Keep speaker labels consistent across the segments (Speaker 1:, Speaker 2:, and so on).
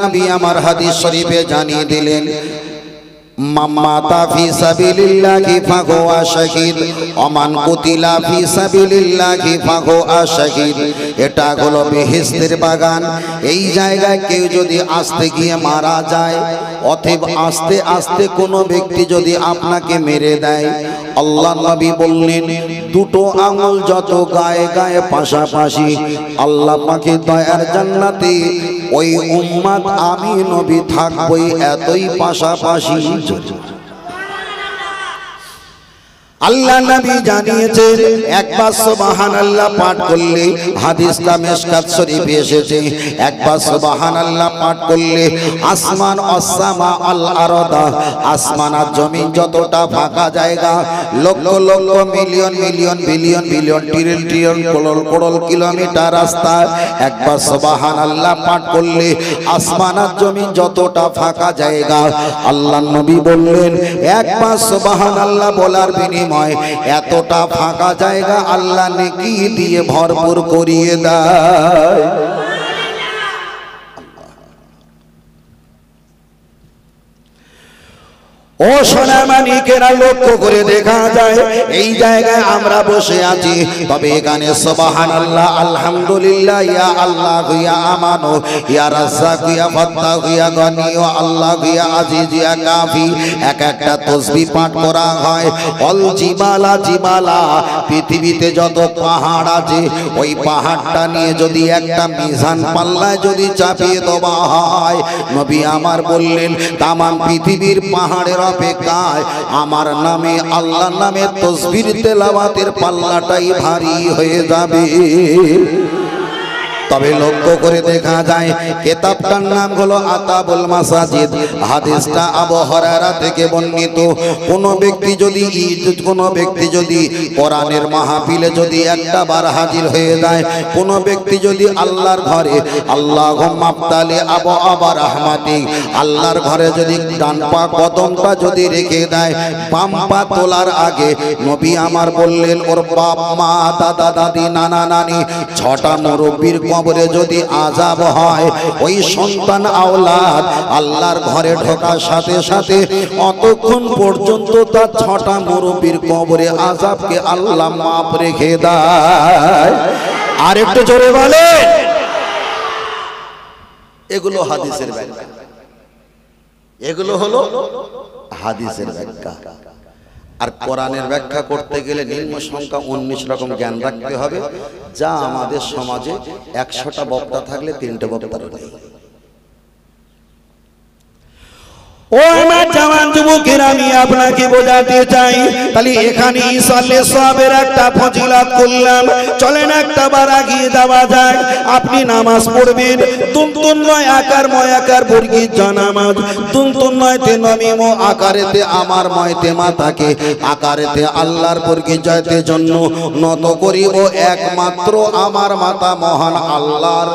Speaker 1: নবী আমার হাদিস শরীফে জানিয়ে দিলেন মান মাতা ফি সাবিলিল্লাহি ফাহুয়া শাহীদ ওয়া মান কুতিলা ফি সাবিলিল্লাহি ফাহুয়া শাহীদ। এটা হলো বেহেশতের বাগান। এই জায়গায় কেউ যদি আসতে গিয়ে মারা যায় অথবা আস্তে আস্তে কোনো ব্যক্তি যদি আপনাকে মেরে দেয়, আল্লাহ নবী বললেন দুটো আঙুল যত গায়ে গায়ে পাশাপাশি আল্লাহ পাকের দয়ার জান্নাতে ওই উম্মত আমি নবী থাকবই এতই পাশাপাশি। আল্লাহ নবী জানিয়েছেন একবার সুবহানাল্লাহ পাঠ করলে, হাদিসটা মিশকাত শরীফে এসেছে, একবার সুবহানাল্লাহ পাঠ করলে আসমান আসসামা আল আরদা, আসমান আর জমিন যতটা ফাঁকা জায়গা, lakh lakh million million billion billion trillion trillion crore crore kilometre রাস্তা, একবার সুবহানাল্লাহ পাঠ করলে আসমান আর জমিন যতটা ফাঁকা জায়গা, আল্লাহ নবী বললেন একবার সুবহানাল্লাহ বলার বিনিময়ে এতটা ফাঁকা জায়গা আল্লাহ নেকি দিয়ে ভরপুর করিয়ে দেয়। ও সোনামানিকেরা, লক্ষ্য করে দেখা যায় এই জায়গায় আমরা বসে আছি, তবে এখানে সুবহানাল্লাহ আলহামদুলিল্লাহ ইয়া আল্লাহ ইয়া আমানু ইয়া রাজ্জাক ইয়া ফাত্তাহ ইয়া গনি ইয়া আল্লাহ ইয়া আজিজ ইয়া কাফি এক একটা তাসবিহ পাঠ করা হয়। অল জিবালা জিবালা, পৃথিবীতে যত পাহাড় আছে ওই পাহাড়টা নিয়ে যদি একটা মিজান পাল্লায় যদি চাপিয়ে দেওয়া হয়, নবী আমার বললেন তামাম পৃথিবীর পাহাড়ের অপেক্ষায় আমার নামে আল্লাহর নামে তাসবিহ তেলাওয়াতের পাল্লাটাই ভারী হয়ে যাবে। তবে লক্ষ্য করে দেখা যায় কিতাবটার নাম হলো আতাবুল মাসাজিদ। হাদিসটা আবু হুরায়রা থেকে বর্ণিত। কোন ব্যক্তি যদি কোরআনের মাহফিলে যদি একটা বার হাজির হয়ে যায়, কোন ব্যক্তি যদি আল্লাহর ঘরে আল্লাহুম্মা আফতালি আবু আবা রাহমাতি, আল্লাহর ঘরে যদি ডান পা কদমটা যদি রেখে দেয়, বাম পা তোলার আগে নবী আমার বললেন ওর বাপ মা দাদা দাদি নানা নানি ছটা মুরব্বির কবরে যদি আযাব হয়, ওই সন্তান আওলাদ আল্লাহর ঘরে ঢোকার সাথে সাথে অতক্ষণ পর্যন্ত তার ছটা মুরব্বির কবরে আযাবকে আল্লাহ মাফ রেখে দেয়। আর একটু জোরে বলে, এগুলো হাদিসের ব্যাখ্যা, এগুলো হলো হাদিসের ব্যাখ্যা। আর কোরআনের ব্যাখ্যা করতে গেলে নিম্ন সংখ্যা 19 রকম জ্ঞান রাখতে হবে, যা আমাদের সমাজে 100টা বক্তা থাকলে 3টে বক্তার নেই। ও আমার জওয়ান যুবকেরা, আমি আপনাকে বোঝাতে চাই, তাহলে এখানে ইসালে সওয়াবের একটা ফজিলত করলাম, চলেন একটা বার আগিয়ে যাওয়া যায়। আপনি নামাজ পড়বেন, তুনতুন নয় আকার ময় আকার বর্গীর জানামাজ, তুনতুন নয়তে নমিম আকারেতে আমার ময়তে মাতাকে আকারেতে আল্লাহর বর্গীর জয়তে জন্য নত করি ও একমাত্র আমার মাতা মহান আল্লাহর।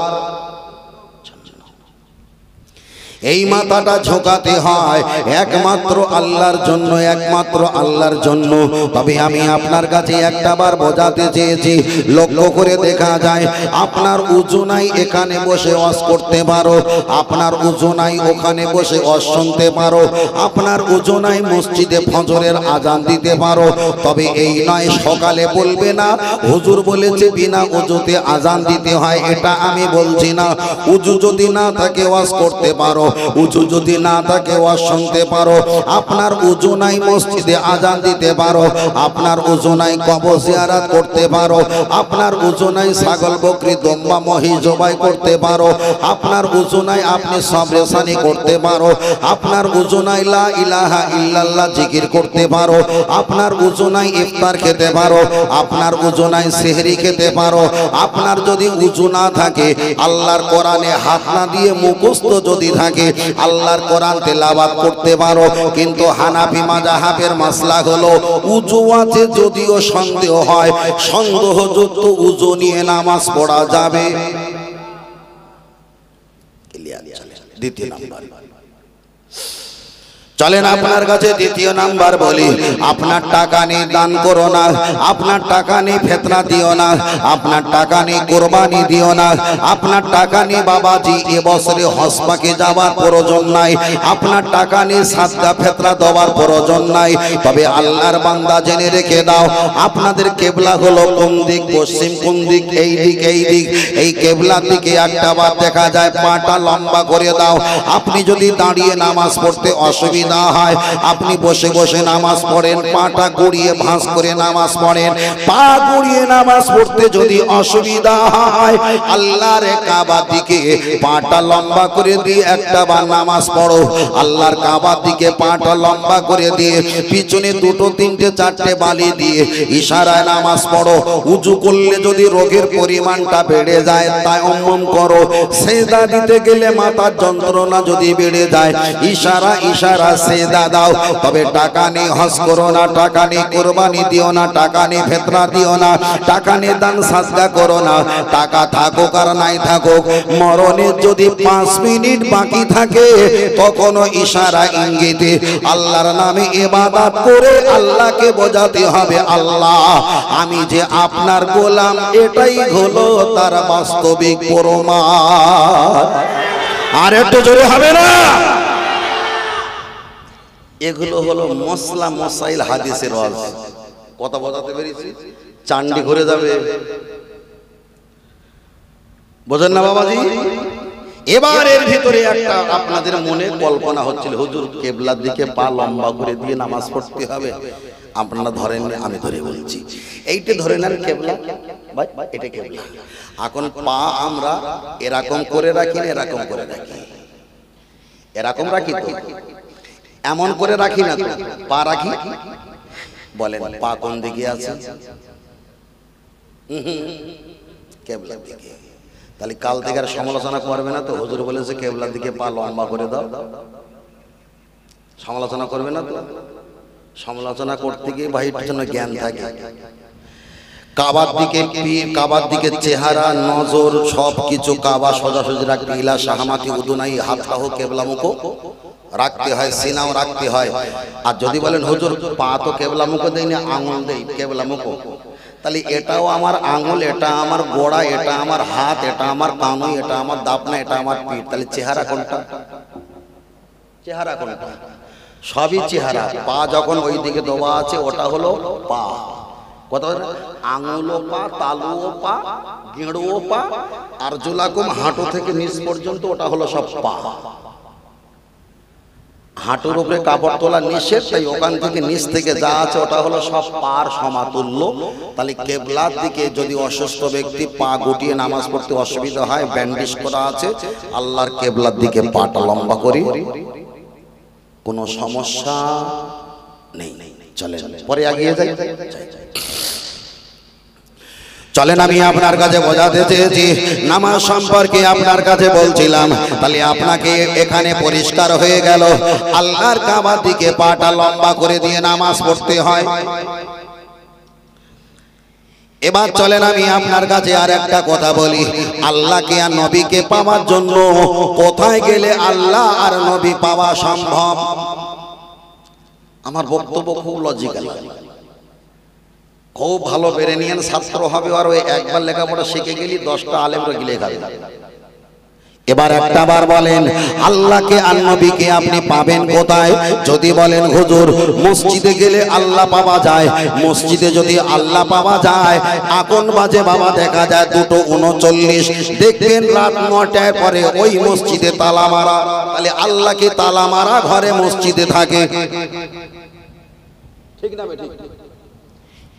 Speaker 1: এই মাথাটা ঝোঁকাতে হয় একমাত্র আল্লাহর জন্য, একমাত্র আল্লাহর জন্য। তবে আমি আপনার কাছে একটা বার বোঝাতে চেয়েছি, লক্ষ্য করে দেখা যায় আপনার উযু নাই এখানে বসে ওয়াজ করতে পারো, আপনার উযু নাই ওখানে বসে ওয়াজ শুনতে পারো, আপনার উযু নাই মসজিদে ফজরের আজান দিতে পারো। তবে এই নয় সকালে বলবে না হুজুর বলেছে বিনা উযুতে আজান দিতে হয়, এটা আমি বলছি না। উযু যদি না থাকে ওয়াজ করতে পারো, উযু যদি না থাকে ওয়াজ শুনতে পারো, আপনার উযু নাই মসজিদে আজান দিতে পারো, আপনার উযু নাই কবর জিয়ারত করতে পারো, আপনার উযু নাই ছাগল বকরি দম্বা মহিষ জবাই করতে পারো, আপনার উযু নাই আপনি সবরেসানি করতে পারো, আপনার উযু নাই লা ইলাহা ইল্লাল্লাহ জিকির করতে পারো, আপনার উযু নাই ইফতার খেতে পারো, আপনার উযু নাই সেহরি খেতে পারো। আপনার যদি উযু না থাকে, আল্লাহর কোরআনে হাত না দিয়ে মুখস্থ যদি থাকে, আল্লাহর কোরআন তেলাওয়াত করতে পারো। কিন্তু হানাফি মাযহাবের মাসলা হলো উযু আছে যদিও সন্দেহ হয়, সন্দেহযুক্ত উযু নিয়ে নামাজ পড়া যাবে। দ্বিতীয় নাম্বার, চলেন আপনার কাছে দ্বিতীয় নাম্বার বলি, আপনার টাকা নিয়ে দান করো না, আপনার টাকা নিয়ে ফিতরা দিও না, আপনার টাকা নিয়ে কুরবানি দিও না, আপনার টাকা নিয়ে বাবাজি এবছরে হজ পাকে যাওয়ার প্রয়োজন নাই, আপনার টাকা নিয়ে সাদকা ফিতরা দেওয়ার প্রয়োজন নাই। তবে আল্লাহর বান্দা জেনে রেখে দাও, আপনাদের কিবলা হলো কোন দিক, পশ্চিম কোন দিক, এই দিক এই দিক, এই কিবলার দিকে একটা বার দেখা যায় পাটা লম্বা করে দাও। আপনি যদি দাঁড়িয়ে নামাজ পড়তে অসুবিধা না হয়, আপনি বসে বসে নামাজ পড়েন, পাটা গড়িয়ে ভাঁজ করে নামাজ পড়েন। পা গড়িয়ে নামাজ পড়তে যদি অসুবিধা হয়, আল্লাহর কাবার দিকে পাটা লম্বা করে দিয়ে একটা বার নামাজ পড়ো। আল্লাহর কাবার দিকে পাটা লম্বা করে দিয়ে পিছনে দুটো তিনটে চারটে বালি দিয়ে ইশারায় নামাজ পড়ো। উজু করলে যদি রোগের পরিমাণটা বেড়ে যায় তায়াম্মুম করো। সেজদা দিতে গেলে মাথার যন্ত্রণা যদি বেড়ে যায় ইশারা ইশারা সেজদা দাও। তবে টাকা নিয়ে হজ করো না, টাকা নিয়ে কুরবানি দিও না, টাকা নিয়ে ফিতরা দিও না, টাকা নিয়ে দান সাদকা করো না। টাকা থাকুক আর নাই থাকুক, মরণের যদি 5 মিনিট বাকি থাকে তখনও ইশারা ইঙ্গিতে আল্লাহর নামে ইবাদত করে আল্লাহকে বোঝাতে হবে, আল্লাহ আমি যে আপনার গোলাম, এটাই হলো তার বাস্তবিক প্রমাণ। আর একটু জোরে হবে না? এগুলো হলো মশলা মশাইল হাদিসের ওয়াজ। কথা বোঝাতে পেরেছি? চান্ডি ঘুরে যাবে, বোঝেন না বাবাজি? এবার এর ভিতরে একটা আপনাদের মনে কল্পনা হচ্ছিল, হুজুর কিবলার দিকে পা লম্বা করে দিয়ে নামাজ পড়তে হবে। আপনারা ধরেন, আমি ধরে বলছি, এইটা ধরে নেন কিবলা, ভাই এটা কিবলা। এখন পা আমরা এরকম করে রাখি না, এরকম করে রাখি, এরকম রাখি তো, এমন করে রাখি না তো, পা রাখি। বলেন পা কোন দিকে আছে? কিবলার দিকে। তাহলে কাল থেকে আর সমালোচনা করবে না তো, হুজুর বলেছে কিবলার দিকে পা লম্বা করে দাও, সমালোচনা করবে না তো? সমালোচনা করতে গিয়ে ভাই জন্য জ্ঞান থাকে। কাবার দিকে পীর, কাবার দিকে চেহারা, নজর সবকিছু কাবা সোজাসুজি রাখতে, ইলা শাহমাতি উদুনাই হাতটাও কিবলামুখো রাখতে হয়, সিনাও রাখতে হয়। আর যদি বলেন হুজুর পা তো কিবলামুখো দেই না, আঙুল দেই কিবলামুখো, তাহলে এটাও আমার আঙুল, এটা আমার গোড়া, এটা আমার হাত, এটা আমার কানুই, এটা আমার দাপনা, এটা আমার পিঠ। তাহলে চেহারা কোনটা? চেহারা কোনটা? সবই চেহারা। পা যখন ওই দিকে দেওয়া আছে ওটা হলো পা। কথা আঙুলও পা, তালুও পা, গেঁড়ও পা, আর জুলাকুম হাঁটু থেকে নিচ পর্যন্ত ওটা হলো সব পা। হাঁটুর উপরে কাপড় তোলা নিষেধ, তাই ওখান থেকে নিচ থেকে যা আছে ওটা হলো সব পার সমাতুল্য। তাহলে কিবলার দিকে যদি অসুস্থ ব্যক্তি পা গুটিয়ে নামাজ পড়তে অসুবিধা হয়, ব্যান্ডেজ করা আছে, আল্লাহর কিবলার দিকে পাটা লম্বা করি, কোনো সমস্যা নেই। চলেন পরে এগিয়ে যাই। চলেন আমি আপনার কাছে বোঝাতে চেয়েছি, নামাজ সম্পর্কে আপনার কাছে বলছিলাম। তাহলে আপনাকে এখানে পরিষ্কার হয়ে গেল, আল্লাহর কাবার দিকে পাটা লম্বা করে দিয়ে নামাজ পড়তে হয়। এবার চলেন আমি আপনার কাছে আর একটা কথা বলি, আল্লাহকে আর নবীকে পাওয়ার জন্য কোথায় গেলে আল্লাহ আর নবী পাওয়া সম্ভব? আমার বক্তব্য খুব লজিক্যাল, খুব ভালো বেড়ে নিয়েন, ছাত্র হবে আর ওই একবার লেখাপড়া শিখে গেলি 10টা আলেমরা গিলে খাবে। এবার একটা বার বলেন, আল্লাহকে আর নবীকে আপনি পাবেন কোথায়? যদি বলেন হুজুর মসজিদে গেলে আল্লাহ পাওয়া যায়, মসজিদে যদি আল্লাহ পাওয়া যায়, এখন বাজে বাবা দেখা যায় 2:39, দেখবেন রাত 9টার পরে ওই মসজিদে তালা মারা। তাহলে আল্লাহকে তালা মারা ঘরে মসজিদে থাকে, ঠিক না? ঠিক।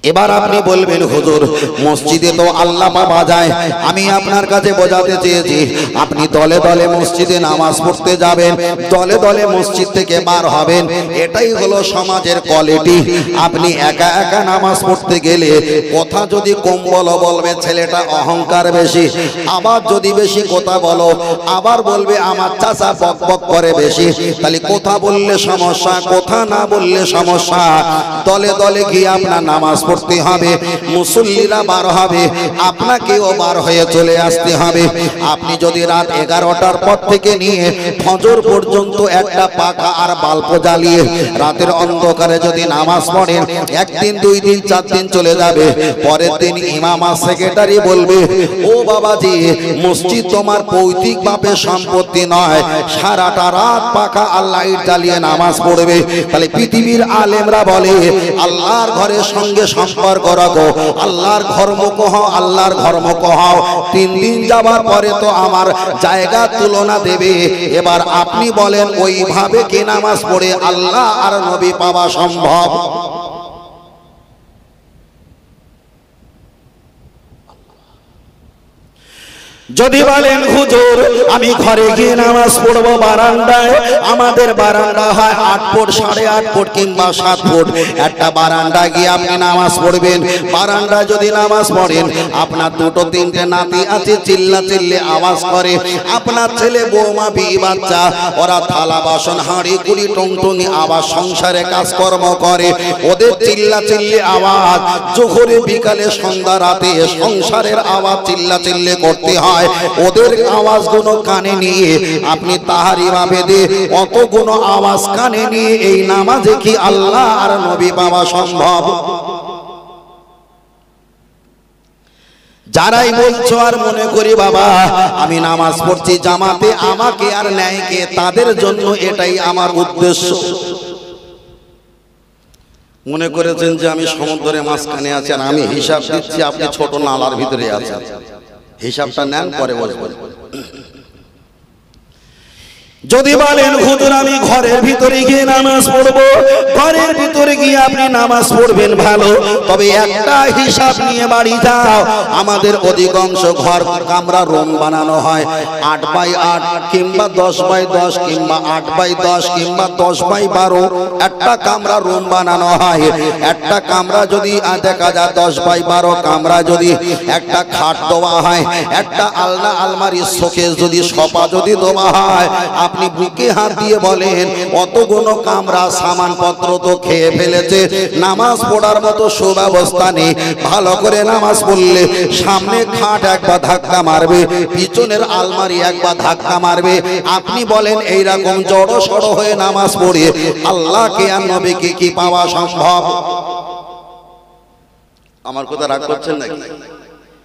Speaker 1: এবার আপনি বলবেন হুজুর মসজিদে তো আল্লাহ পাওয়া যায়। আমি আপনার কাছে বোঝাতে চেয়েছি, আপনি দলে দলে মসজিদে নামাজ পড়তে যাবেন, দলে দলে মসজিদ থেকে বার হবেন, এটাই হলো সমাজের কোয়ালিটি। আপনি একা একা নামাজ পড়তে গেলে কথা যদি কম বলবে ছেলেটা অহংকার বেশি, আবার যদি বেশি কথা বলো আবার বলবে আমার চাচা বক বক করে বেশি। তাহলে কথা বললে সমস্যা, কথা না বললে সমস্যা। দলে দলে গিয়ে আপনার নামাজ পড়তে পড়তে হবে, মুসল্লিরা বার হবে, আপনাকেও বার হয়ে চলে আসতে হবে। আপনি যদি রাত 11টার পর থেকে নিয়ে ফজর পর্যন্ত একটা পাখা আর বাল্ব জ্বালিয়ে রাতের অন্ধকারে যদি নামাজ পড়েন, একদিন 2 দিন 4 দিন চলে যাবে। পরের দিন ইমাম আর সেক্রেটারি বলবে, ও বাবাজি, মসজিদ তোমার পৈতৃক বাপের সম্পত্তি নয়, সারাটা রাত পাখা আর লাইট জ্বালিয়ে নামাজ পড়বে। তাহলে পৃথিবীর আলেমরা বলে, আল্লাহর ঘরের সঙ্গে সম্পর্ক রাখো, আল্লাহর ঘরমুখ হও, আল্লাহর ঘরমুখ হও। 3 দিন যাবার পরে তো আমার জায়গা তুলনা দেবে। এবার আপনি বলেন, ওইভাবে কি নামাজ পড়ে আল্লাহ আর নবী পাওয়া সম্ভব? যদি বলেন হুজুর আমি ঘরে গিয়ে নামাজ পড়বো বারান্দায়, আমাদের বারান্দা হয় 8 ফুট 8.5 ফুট কিংবা 7 ফুট, একটা বারান্দা গিয়ে আপনি নামাজ পড়বেন। বারান্দা যদি নামাজ পড়েন, আপনার 2-3টে নাতি আছে, চিল্লা চিল্লে আওয়াজ করে, আপনার ছেলে বৌমা বিয়ে বাচ্চা ওরা থালা বাসন হাঁড়ি কুড়ি টংটংই আওয়াজ সংসারে কাজকর্ম করে, ওদের চিল্লা চিল্লে আওয়াজ, জোহরে বিকালে সন্ধ্যা রাতে সংসারের আওয়াজ চিল্লা চিল্লে করতে হয়। ওদের আওয়াজগুলো কানে নিয়ে আপনি তাহারিমা বেঁধে অতগুলো আওয়াজ কানে নিয়ে এই নামাজে কি আল্লাহ আর নবী পাওয়া সম্ভব? যারাই বলছো আর মনে করি বাবা আমি নামাজ পড়ছি জামাতে, আমাকে আর নেয় কে, তাদের জন্য এটাই আমার উদ্দেশ্য। মনে করেছেন যে আমি সমুদ্রের মাঝখানে আছি আর আমি হিসাব দিচ্ছি, আপনি ছোট নালার ভিতরে আছেন, হিসাবটা নেন, পরে বলবেন। যদি বলেন হুজুর আমি ঘরের ভিতরে গিয়ে নামাজ পড়বো, ঘরের ভিতরে গিয়ে আপনি নামাজ পড়বেন ভালো, তবে একটা হিসাব নিয়ে বাড়ি যাও। আমাদের অধিকাংশ ঘর কামরা রুম বানানো হয় 8x8 কিংবা 10x10 কিংবা 8x10 কিংবা 10x12, একটা কামরা রুম বানানো হয়। একটা কামরা যদি দেখা যায় 10x12 কামরা, যদি একটা খাট দেওয়া হয়, একটা আলনা আলমারি শোকেস যদি সোফা যদি দেওয়া হয়, আপনি বুকে হাত দিয়ে বলেন অতগুলো কামরা সামানপত্র তো খেয়ে ফেলেছে, নামাজ পড়ার মতো সুব্যবস্থা নেই। ভালো করে নামাজ পড়লে সামনে খাট একবার ধাক্কা মারবে, পিছনের আলমারি একবার ধাক্কা মারবে। আপনি বলেন এইরকম জড়ো সড়ো হয়ে নামাজ পড়ে আল্লাহকে আর নবীকে কি পাওয়া সম্ভব? আমার কথা রাগ করছেন নাকি?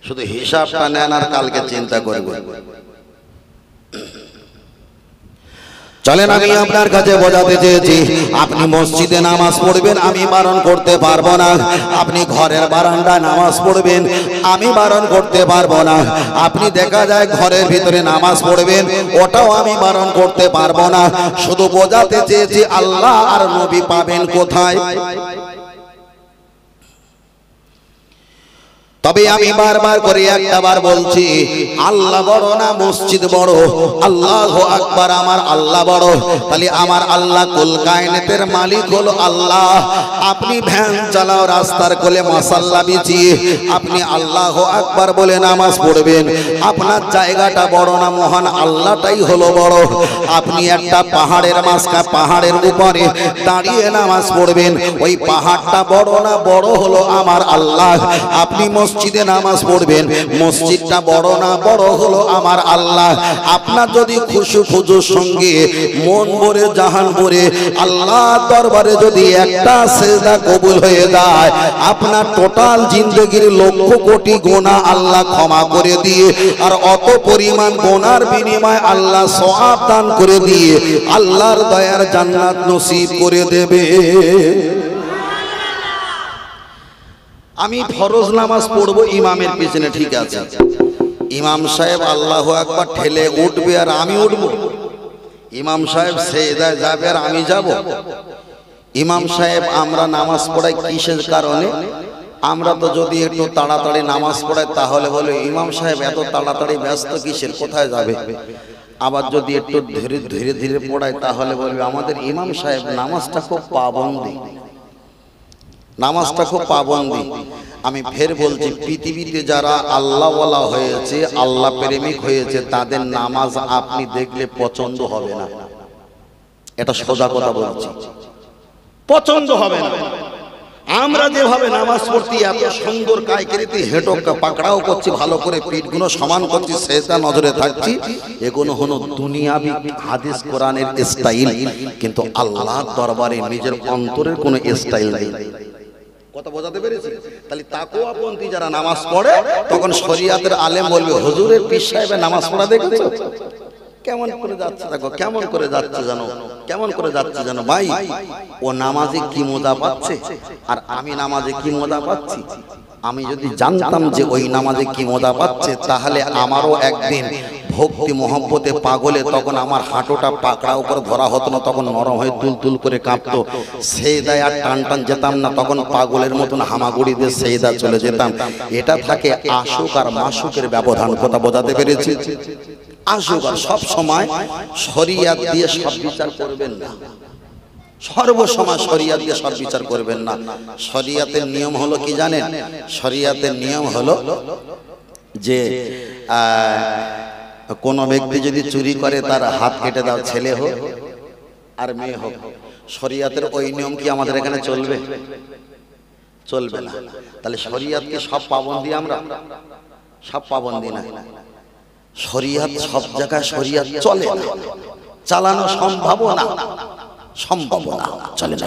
Speaker 1: শুধু হিসাবটা নেন আর কালকে চিন্তা করবেন। চলেন আমি আপনার কাছে বোঝাতে চেয়েছি, আপনি মসজিদে নামাজ পড়বেন আমি বারণ করতে পারবো না, আপনি ঘরের বারান্দায় নামাজ পড়বেন আমি বারণ করতে পারবো না, আপনি দেখা যায় ঘরের ভিতরে নামাজ পড়বেন ওটাও আমি বারণ করতে পারবো না। শুধু বোঝাতে চেয়েছি আল্লাহ আর নবী পাবেন কোথায়? তবে আমি বারবার করে একটাবার বলছি, আল্লাহ বড় না মসজিদ বড়? আল্লাহু আকবার, আমার আল্লাহ বড়। তাহলে আমার আল্লাহ কুল কায়নাতের মালিক হলো আল্লাহ। আপনি ভ্যান চালাও রাস্তার কোলে মাসাল্লা বিছিয়ে আপনি আল্লাহু আকবার বলে নামাজ পড়বেন, আপনার জায়গাটা বড় না মহান আল্লাহটাই হলো বড়। আপনি একটা পাহাড়ের মাঝখানে পাহাড়ের উপরে দাঁড়িয়ে নামাজ পড়বেন, ওই পাহাড়টা বড় না বড় হলো আমার আল্লাহ। আপনি মসজিদে নামাজ পড়বেন, মসজিদটা বড় না বড় হলো আমার আল্লাহ। আপনার যদি খুশু খুজুর সঙ্গে মন ভরে জাহান ভরে আল্লাহ দরবারে যদি একটা সেজদা কবুল হয়ে যায়, আপনার টোটাল জিন্দেগির লক্ষ কোটি গুনাহ আল্লাহ ক্ষমা করে দিয়ে আর অত পরিমাণ গুনার বিনিময়ে আল্লাহ সওয়াব দান করে দিয়ে আল্লাহর দয়ার জান্নাত নসিব করে দেবে। আমি ফরজ নামাজ পড়বো ইমামের পিছনে, ঠিক আছে, ইমাম সাহেব আল্লাহু আকবার ঠেলে উঠবে আর আমি উঠবো, ইমাম সাহেব সেজদায় যাবে আর আমি যাব। ইমাম সাহেব আমরা নামাজ পড়াই কিসের কারণে? আমরা তো যদি একটু তাড়াতাড়ি নামাজ পড়াই তাহলে বলে ইমাম সাহেব এত তাড়াতাড়ি ব্যস্ত কিসের, কোথায় যাবে? আবার যদি একটু ধীরে ধীরে ধীরে পড়াই তাহলে বলবে আমাদের ইমাম সাহেব নামাজটা খুব পাবন্দি, নামাজটা খুব পাবন্দি। আমি ফের বলছি, পৃথিবীতে যারা আল্লাহওয়ালা হয়েছে, আল্লাহ প্রেমিক হয়েছে, তাদের নামাজ আপনি দেখলে পছন্দ হবে না। এটা সোজা কথা বলছি, পছন্দ হবে না। আমরা যেভাবে নামাজ পড়ছি এত সুন্দর কায়কিরিতে হেঁটো পাকড়াও করছি, ভালো করে পিঠগুলো সমান করছি, সেজদা নজরে থাকছি, এগুলো হলো দুনিয়াবি হাদিস কোরআনের স্টাইল, কিন্তু আল্লাহর দরবারে নিজের অন্তরের কোনো স্টাইল নেই। কথা বোঝাতে পেরেছি? তাহলে তাকওয়াপন্থী যারা নামাজ পড়ে তখন শরীয়তের আলেম বলবে হুজুরের পীর সাহেবের নামাজ পড়া দেখেছো কেমন করে যাচ্ছে, দেখো কেমন করে যাচ্ছে জানো, কেমন করে যাচ্ছে জানো। ভাই ও নামাজে কি মজা পাচ্ছে আর আমি নামাজে কি মজা পাচ্ছি, আমি যদি জানতাম যে ওই নামাজে কি মজা পাচ্ছে তাহলে আমারও একদিন ভক্তি মহব্বতে পাগলে তখন আমার হাঁটুটা পাকড়া উপর ধরা হতো না, তখন নরম হয়ে তুল তুল করে কাঁপতো, সেজদায় আর টান টান যেতাম না, তখন পাগলের মতন হামাগুড়ি দিয়ে সেজদা চলে যেতাম। এটা থাকে আশুক আর মাশুকের ব্যবধান। কথা বোঝাতে পেরেছি? আশুক আর সব সময় শরিয়ত দিয়ে সব বিচার করবেন না, সর্বসময় শরিয়ত দিয়ে সব বিচার করবেন না। শরিয়তের নিয়ম হলো কি জানেন? শরিয়তের নিয়ম হলো যে কোন ব্যক্তি যদি চুরি করে তার হাত কেটে দাও, ছেলে হোক আর মেয়ে হোক। শরিয়তের ওই নিয়ম কি আমাদের এখানে চলবে? চলবে না। তাহলে শরিয়ত কি সব পাবন্দি? আমরা সব পাবন্দি না। শরিয়ত সব জায়গায় শরিয়ত চলে না, চালানো সম্ভব না, সম্ভব না, চলে না।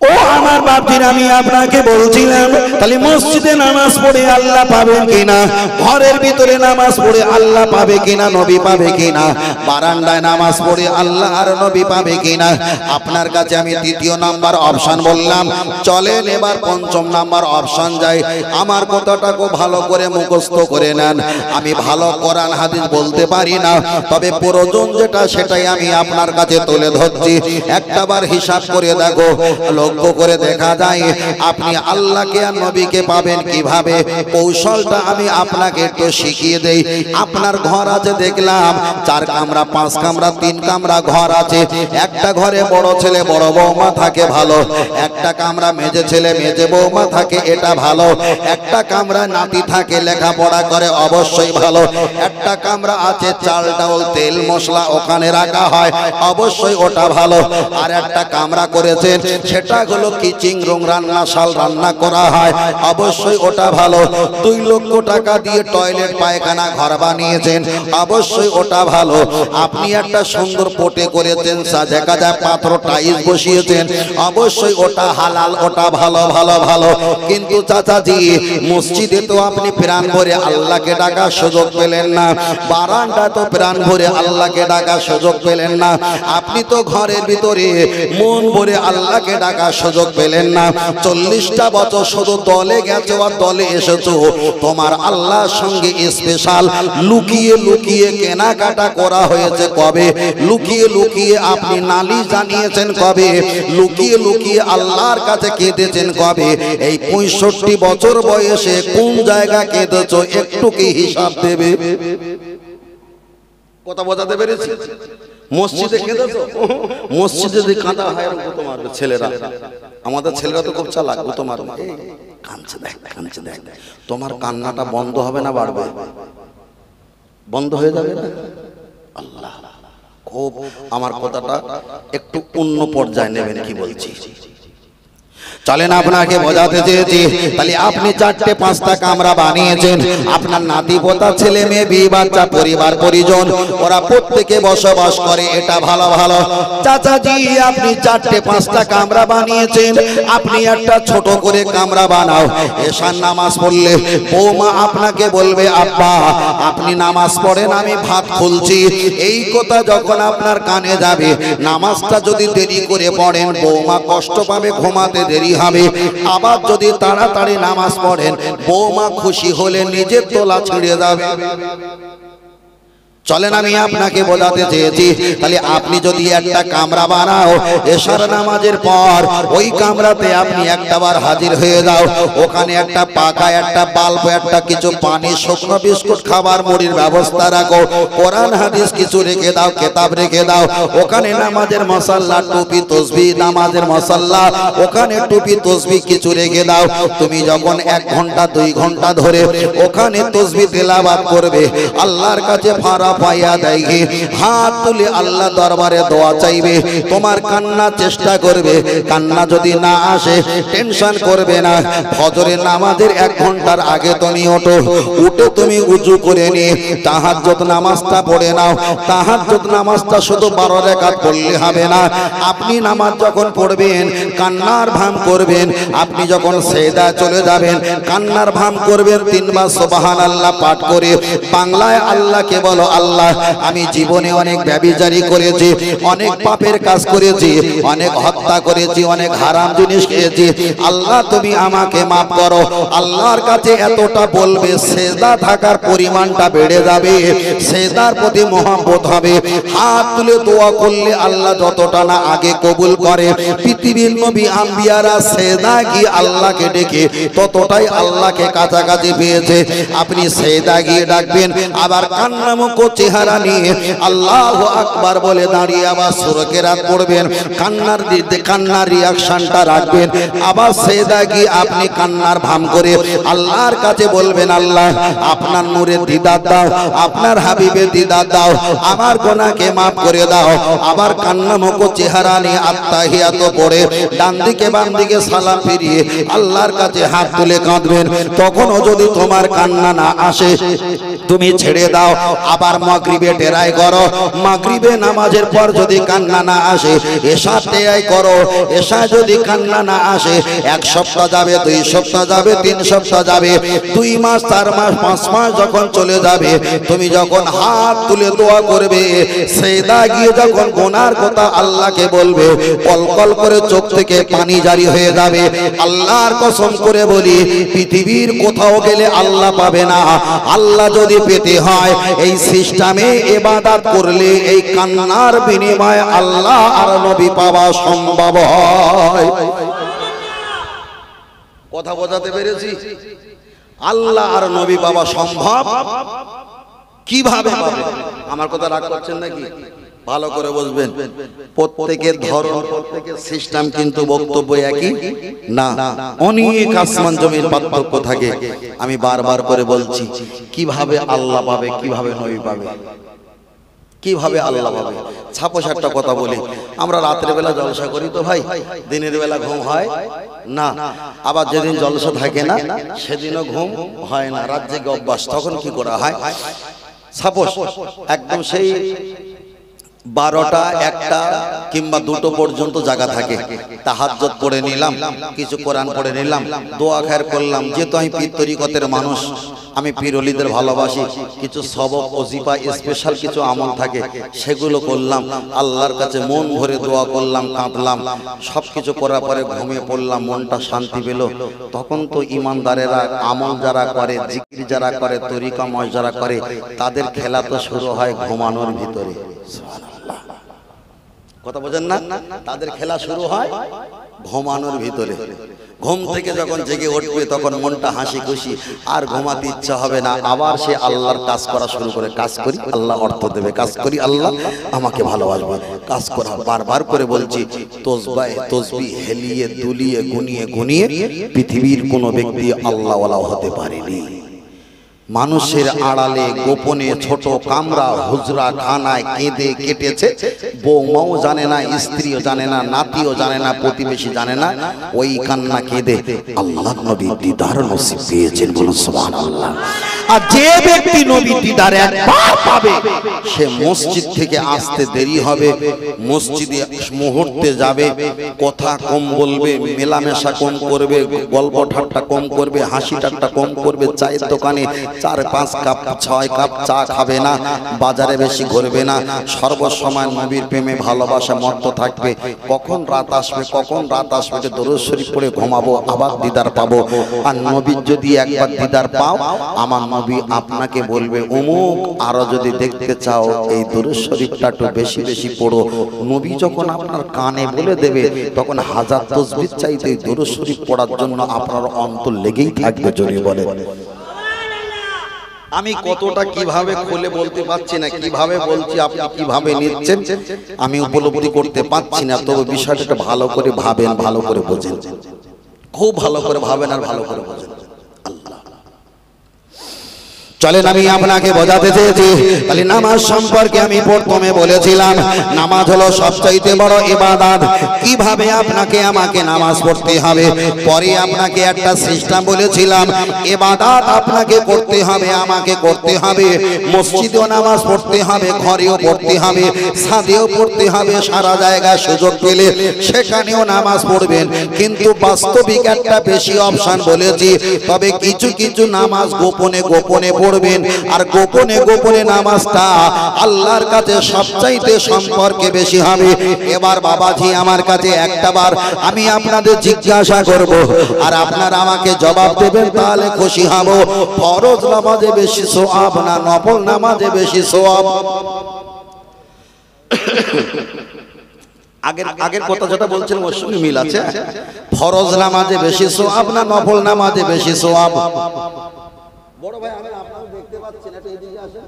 Speaker 1: ও আমার বাপজিরা, আমি আপনাকে বলছিলাম তাহলে মসজিদে নামাজ পড়ে আল্লাহ পাবেন কিনা, ঘরের ভিতরে নামাজ পড়ে আল্লাহ পাবে কিনা, নবী পাবে কিনা, বারান্দায় নামাজ পড়ে আল্লাহ আর নবী পাবে কিনা। আপনার কাছে আমি দ্বিতীয় নাম্বার অপশন বললাম, চলেন এবার পঞ্চম নাম্বার অপশন যাই। আমার কথাটাকে ভালো করে মুখস্থ করে নেন। আমি ভালো কোরআন হাদিস বলতে পারি না, তবে প্রয়োজন যেটা সেটাই আমি আপনার কাছে তুলে ধরছি। একটাবার হিসাব করে দেখো, লক্ষ্য করে দেখা যায় আপনি আল্লাহকে আর নবীকে পাবেন কিভাবে, কৌশলটা আমি আপনাকে একটু শিখিয়ে দেই। আপনার ঘর আছে দেখলাম 4 কামরা 5 কামরা 3 কামরা ঘর আছে। একটা ঘরে বড় ছেলে বড় বৌমা থাকে, ভালো। একটা কামরা মেজে ছেলে মেজে বৌমা থাকে, এটা ভালো। একটা কামরা নাতি থাকে, লেখাপড়া করে, অবশ্যই ভালো। একটা কামরা আছে চাল ডাউল তেল মশলা ওখানে রাখা হয়, অবশ্যই ওটা ভালো। আর একটা কামরা করেছেন সেটা হলো কিচিং রুম, রান্নাশাল, রান্না করা হয়, অবশ্যই ওটা ভালো। 2 লক্ষ টাকা দিয়ে টয়লেট পায়খানা ঘর বানিয়েছেন, অবশ্যই ওটা ভালো। আপনি একটা সুন্দর পোটে করেছেন, সাজা কাজা পাথর টাইলস বসিয়েছেন, অবশ্যই ওটা হালাল, ওটা ভালো ভালো ভালো। কিন্তু চাচাজি মসজিদে তো আপনি প্রাণ ভরে আল্লাহকে ডাকার সুযোগ পেলেন না, বারান্দা তো প্রাণ ভরে আল্লাহকে ডাকার সুযোগ পেলেন না, আপনি তো ঘরের ভিতরে মন ভরে আল্লাহকে ডাকার সুযোগ পেলেন না। 40টা বছর শুধু দলে গেছো আর দলে এসেছো, তোমার আল্লাহর সঙ্গে স্পেশাল লুকিয়ে লুকিয়ে কেনাকাটা করা হয়েছে কবে? লুকিয়ে লুকিয়ে আপনি নালি জানিয়েছেন কবে? লুকিয়ে লুকিয়ে আল্লাহর কাছে কেঁদেছেন কবে? এই 65 বছর বয়সে কোন জায়গা কেঁদেছো একটু কি হিসাব দেবে? কথা বোঝাতে পেরেছি? মসজিদে কেঁদেছো? মসজিদে যদি কাঁদা হয় গুতো মারবে ছেলেরা, আমাদের ছেলেরা তো খুব চালাক, গুতো মারবে, কাঁদছে দেখ কাঁদছে দেখ। তোমার কান্নাটা বন্ধ হবে না বাড়বে? বন্ধ হয়ে যাবে না? আল্লাহ, খুব আমার কথাটা একটু অন্য পর্যায়ে নেবেন, কি বলছি চলেন আপনাকে বোঝাতে চেয়েছি। তাহলে আপনি 4টে 5টা কামরা বানিয়েছেন, আপনার নাতি পোতা ছেলে মেয়ে বিয়ে বাচ্চা পরিবার পরিজন ওরা প্রত্যেকে বসবাস করে, এটা ভালো ভালো। চাচাজি আপনি 4টে 5টা কামরা বানিয়েছেন, আপনি একটা ছোট করে কামরা বানাও। এশার নামাজ পড়লে বৌমা আপনাকে বলবে আব্বা আপনি নামাজ পড়েন, আমি ভাত খুলছি। এই কথা যখন আপনার কানে যাবে, নামাজটা যদি দেরি করে পড়েন বৌমা কষ্ট পাবে, ঘুমাতে দেরি হবে। আবার যদি তাড়াতাড়ি নামাজ পড়েন বৌমা খুশি হলে নিজের তোলা ছিঁড়ে যাবে। চলেন আমি আপনাকে বোঝাতে চেয়েছি। তাহলে আপনি যদি একটা কামরা বানাও, এশার নামাজের পর ওই কামরাতে আপনি একটাবার হাজির হয়ে যাও। ওখানে একটা পাকা, একটা বাল্ব, একটা কিছু পানি, শুকনো বিস্কুট, খাবার মুড়ির ব্যবস্থা রাখো। কোরআন হাদিস কিছু রেখে দাও, কিতাব রেখে দাও। ওখানে নামাজের মশাল্লা, টুপি তসবিহ, নামাজের মশাল্লা, ওখানে টুপি তসবিহ কিছু রেখে দাও। তুমি যখন 1 ঘন্টা 2 ঘন্টা ধরে ওখানে তসবিহ তেলাওয়াত করবে, আল্লাহর কাছে ফারা পাইয়া দেয়, হাত তুলে আল্লাহ দরবারে দোয়া চাইবে, তোমার কান্না চেষ্টা করবে, কান্না যদি না আসে টেনশন করবে না, ফজরের নামাজের 1 ঘন্টার আগে তুমি ওঠো, উঠে তুমি উজু করে নিয়ে তাহাজ্জুদ নামাজটা পড়ে নাও। তাহাজ্জুদ নামাজটা শুধু 12 রাকাত পড়লে হবে না, আপনি নামাজ যখন পড়বেন কান্নার ভাম করবেন, আপনি যখন সেজদা চলে যাবেন কান্নার ভাম করবেন, 3 বার সুবহানাল্লাহ পাঠ করে বাংলায় আল্লাহকে বলো, আল্লাহ আমি জীবনে অনেক ব্যভিচারী করেছি, অনেক পাপের কাজ করেছি, অনেক হত্যা করেছি, অনেক হারাম জিনিস খেয়েছি, আল্লাহ তুমি আমাকে মাফ করো। আল্লাহর কাছে এতটা বলবে, সেজদা থাকার পরিমাণটা বেড়ে যাবে, সেজদার প্রতি মহব্বত হবে। হাত তুলে দোয়া করলে আল্লাহ যতটা না আগে কবুল করে, পৃথিবীর নবী আম্বিয়ারা সেজদা গিয়ে আল্লাহকে ডেকে ততটাই আল্লাহকে কাছাকাছি পেয়েছে। আপনি সেজদা গিয়ে ডাকবেন, আবার কান্নামুখ চেহারা নিয়ে আল্লাহু আকবার বলে দাঁড়িয়ে আবার সূরা কেরাত পড়বেন, কান্নার রিঅ্যাকশনটা রাখবেন, আবার সেজদা গিয়ে আপনি কান্নার ভাম করে আল্লাহর কাছে বলবেন, আল্লাহ আপনার নূরের দিদার দাও, আপনার হাবিবের দিদার দাও, আমার গুনাহকে মাফ করে দাও। আবার কান্নামুখ চেহারা নিয়ে আত্তাহিয়াত পড়ে ডান দিকে বাম দিকে সালাম ফিরিয়ে আল্লাহর কাছে হাত তুলে কাঁদবেন। তখনও যদি তোমার কান্না না আসে তুমি ছেড়ে দাও, আবার মাগরিবে টেরাই করো, মাগরিবে নামাজের পর যদি কান্না না আসে এশা টেরাই করো, এশা যদি কান্না না আসে 1 সপ্তাহ যাবে, 2 সপ্তাহ যাবে, 3 সপ্তাহ যাবে, 2 মাস 4 মাস 5 মাস যখন চলে যাবে, তুমি যখন হাত তুলে দোয়া করবে, সেজদা গিয়ে যখন গুনার কথা আল্লাহকে বলবে, কলকল করে চোখ থেকে পানি জারি হয়ে যাবে। আল্লাহর কসম করে বলি, পৃথিবীর কোথাও গেলে আল্লাহ পাবে না। আল্লাহ যদি পেতে হয় এই সিস্টেমে ইবাদত করলে এই কান্নার বিনিময়ে আল্লাহ আর নবী পাওয়া সম্ভব হয়। কথা বোঝাতে পেরেছি? আল্লাহ আর নবী পাওয়া সম্ভব কিভাবে পাবে? আমার কথা রাগ করছেন নাকি? ভালো করে বুঝবেন, প্রত্যেকের ধর্ম প্রত্যেকের সিস্টেম কিন্তু বক্তব্য একই না, অনেক আসমান জমির পার্থক্য থাকে। আমি বারবার করে বলছি, কিভাবে আল্লাহ পাবে, কিভাবে নবী পাবে, কিভাবে আল্লাহ পাবে? ৬৬টা কথা বলি। আমরা রাতের বেলা জলসা করি তো ভাই, দিনের বেলা ঘুম হয় না, আবার যেদিন জলসা থাকে না সেদিনও ঘুম হয় না, রাত জেগে অভ্যাস। তখন কি করা হয়? সাপোজ একদম সেই 12টা 1টা কিংবা 2টো পর্যন্ত জায়গা থাকে, তাহাজ্জুদ পড়ে নিলাম, কিছু কোরআন পড়ে নিলাম, দোয়া খায়ের করলাম। যেহেতু আমি পীর তরিকতের মানুষ, আমি পীর ওলিদের ভালোবাসি, কিছু সবক ওজিফা স্পেশাল কিছু আমল থাকে সেগুলো করলাম, আল্লাহর কাছে মন ভরে দোয়া করলাম, কাঁদলাম, সব কিছু করার পরে ঘুমিয়ে পড়লাম, মনটা শান্তি পেল। তখন তো ইমানদারেরা আমল যারা করে, জিকির যারা করে, তরিকাময় যারা করে, তাদের খেলা তো শুরু হয় ঘুমানোর ভিতরে। কথা বোঝেন না? তাদের খেলা শুরু হয় ঘুমানোর ভিতরে। ঘুম থেকে যখন জেগে উঠবে তখন মনটা হাসি খুশি, আর ঘুমাতে ইচ্ছা হবে না, আবার সে আল্লাহর কাজ করা শুরু করে। কাজ করি আল্লাহ অর্থ দেবে, কাজ করি আল্লাহ আমাকে ভালোবাসবে, কাজ করা। বারবার করে বলছি, তসবিহ হেলিয়ে দুলিয়ে গুনিয়ে গুনিয়ে পৃথিবীর কোনো ব্যক্তি আল্লাহওয়ালা হতে পারেনি। মানুষের আড়ালে গোপনে ছোট কামরা হুজরা খানায় কেঁদে কেটেছে, বৌমাও জানে না, স্ত্রীও জানে না, নাতিও জানে না, প্রতিবেশী জানে না, ওই কান্না কেঁদে আল্লাহ নবী দিদার নসিব পেয়েছেন, বলুন সুবহানাল্লাহ। আর যে ব্যক্তি নবী দিদার একবার পাবে, সে মসজিদ থেকে আসতে দেরি হবে, মসজিদে মুহূর্তে যাবে, কথা কম বলবে, মেলামেশা কম করবে, গল্প ঠাট্টা কম করবে, হাসি ঠাট্টা কম করবে, চায়ের দোকানে 4-5 কাপ 6 কাপ চা খাবে না, বাজারে বেশি ঘুরবে না, সর্বসময় নবীর প্রেমে ভালোবাসা মত্ত থাকবে। কখন রাত আসবে, কখন রাত আসবে, যে দরুদ শরীফ পড়ে ঘুমাবো, আবার দিদার পাবো। আর নবীর যদি একবার দিদার পাও, আমার নবী আপনাকে বলবে, অমুক আরো যদি দেখতে চাও এই দরুদ শরীফটা একটু বেশি বেশি পড়ো। নবী যখন আপনার কানে বলে দেবে, তখন হাজার তাসবিহ চাইতে দরুদ শরীফ পড়ার জন্য আপনার অন্তর লেগেই থাকবে। জোরে বলে। আমি কতটা কিভাবে খুলে বলতে পারছি না, কিভাবে বলছি আপনি কিভাবে নিচ্ছেন আমি উপলব্ধি করতে পারছি না। তবে বিষয়টা ভালো করে ভাবেন, ভালো করে বোঝেন, খুব ভালো করে ভাবেন আর ভালো করে বোঝেন। আল্লাহ চলেন আমি আপনাকে বোঝাতে চেয়েছি। তাহলে নামাজ সম্পর্কে আমি প্রথমে বলেছিলাম নামাজ হলো সবচাইতে বড় ইবাদত। কিভাবে আপনাকে আমাকে নামাজ পড়তে হবে, পরে আপনাকে একটা সিস্টেম বলেছিলাম। ইবাদত আপনাকে করতে হবে, আমাকে করতে হবে। মসজিদেও নামাজ পড়তে হবে, ঘরেও পড়তে হবে, ছাদেও পড়তে হবে, সারা জায়গায় সুযোগ পেলে সেখানেও নামাজ পড়বেন। কিন্তু বাস্তবিক একটা বেশি অপশন বলেছি, তবে কিছু কিছু নামাজ গোপনে গোপনে পড়বেন। আর গোপনে গোপনে নামাজটা আল্লাহর কাছে সবচাইতে সম্পর্কে বেশি হবে। এবার বাবাজি আমার কাছে একটাবার আমি আপনাদের জিজ্ঞাসা করব, আর আপনারা আমাকে জবাব দেবেন, তাহলে খুশি হব। ফরজ নামাজে বেশি সওয়াব না নফল নামাজে বেশি সওয়াব? আগের কথা যেটা বলছেন ওর সঙ্গে মিল আছে। ফরজ নামাজে বেশি সওয়াব না নফল নামাজে বেশি সওয়াব? বড় ভাই আমি আপনাকে দেখতে পাচ্ছি না, একটু এদিকে আসেন,